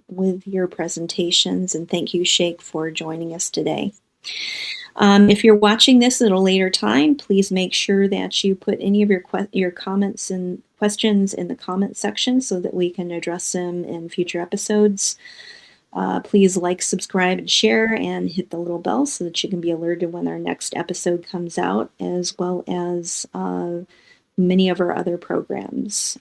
with your presentations. And thank you, Sheikh, for joining us today. If you're watching this at a later time, please make sure that you put any of your comments and questions in the comment section so that we can address them in future episodes. Please like, subscribe, and share, and hit the little bell so that you can be alerted when our next episode comes out, as well as many of our other programs.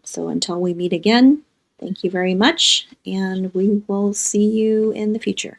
So until we meet again, thank you very much, and we will see you in the future.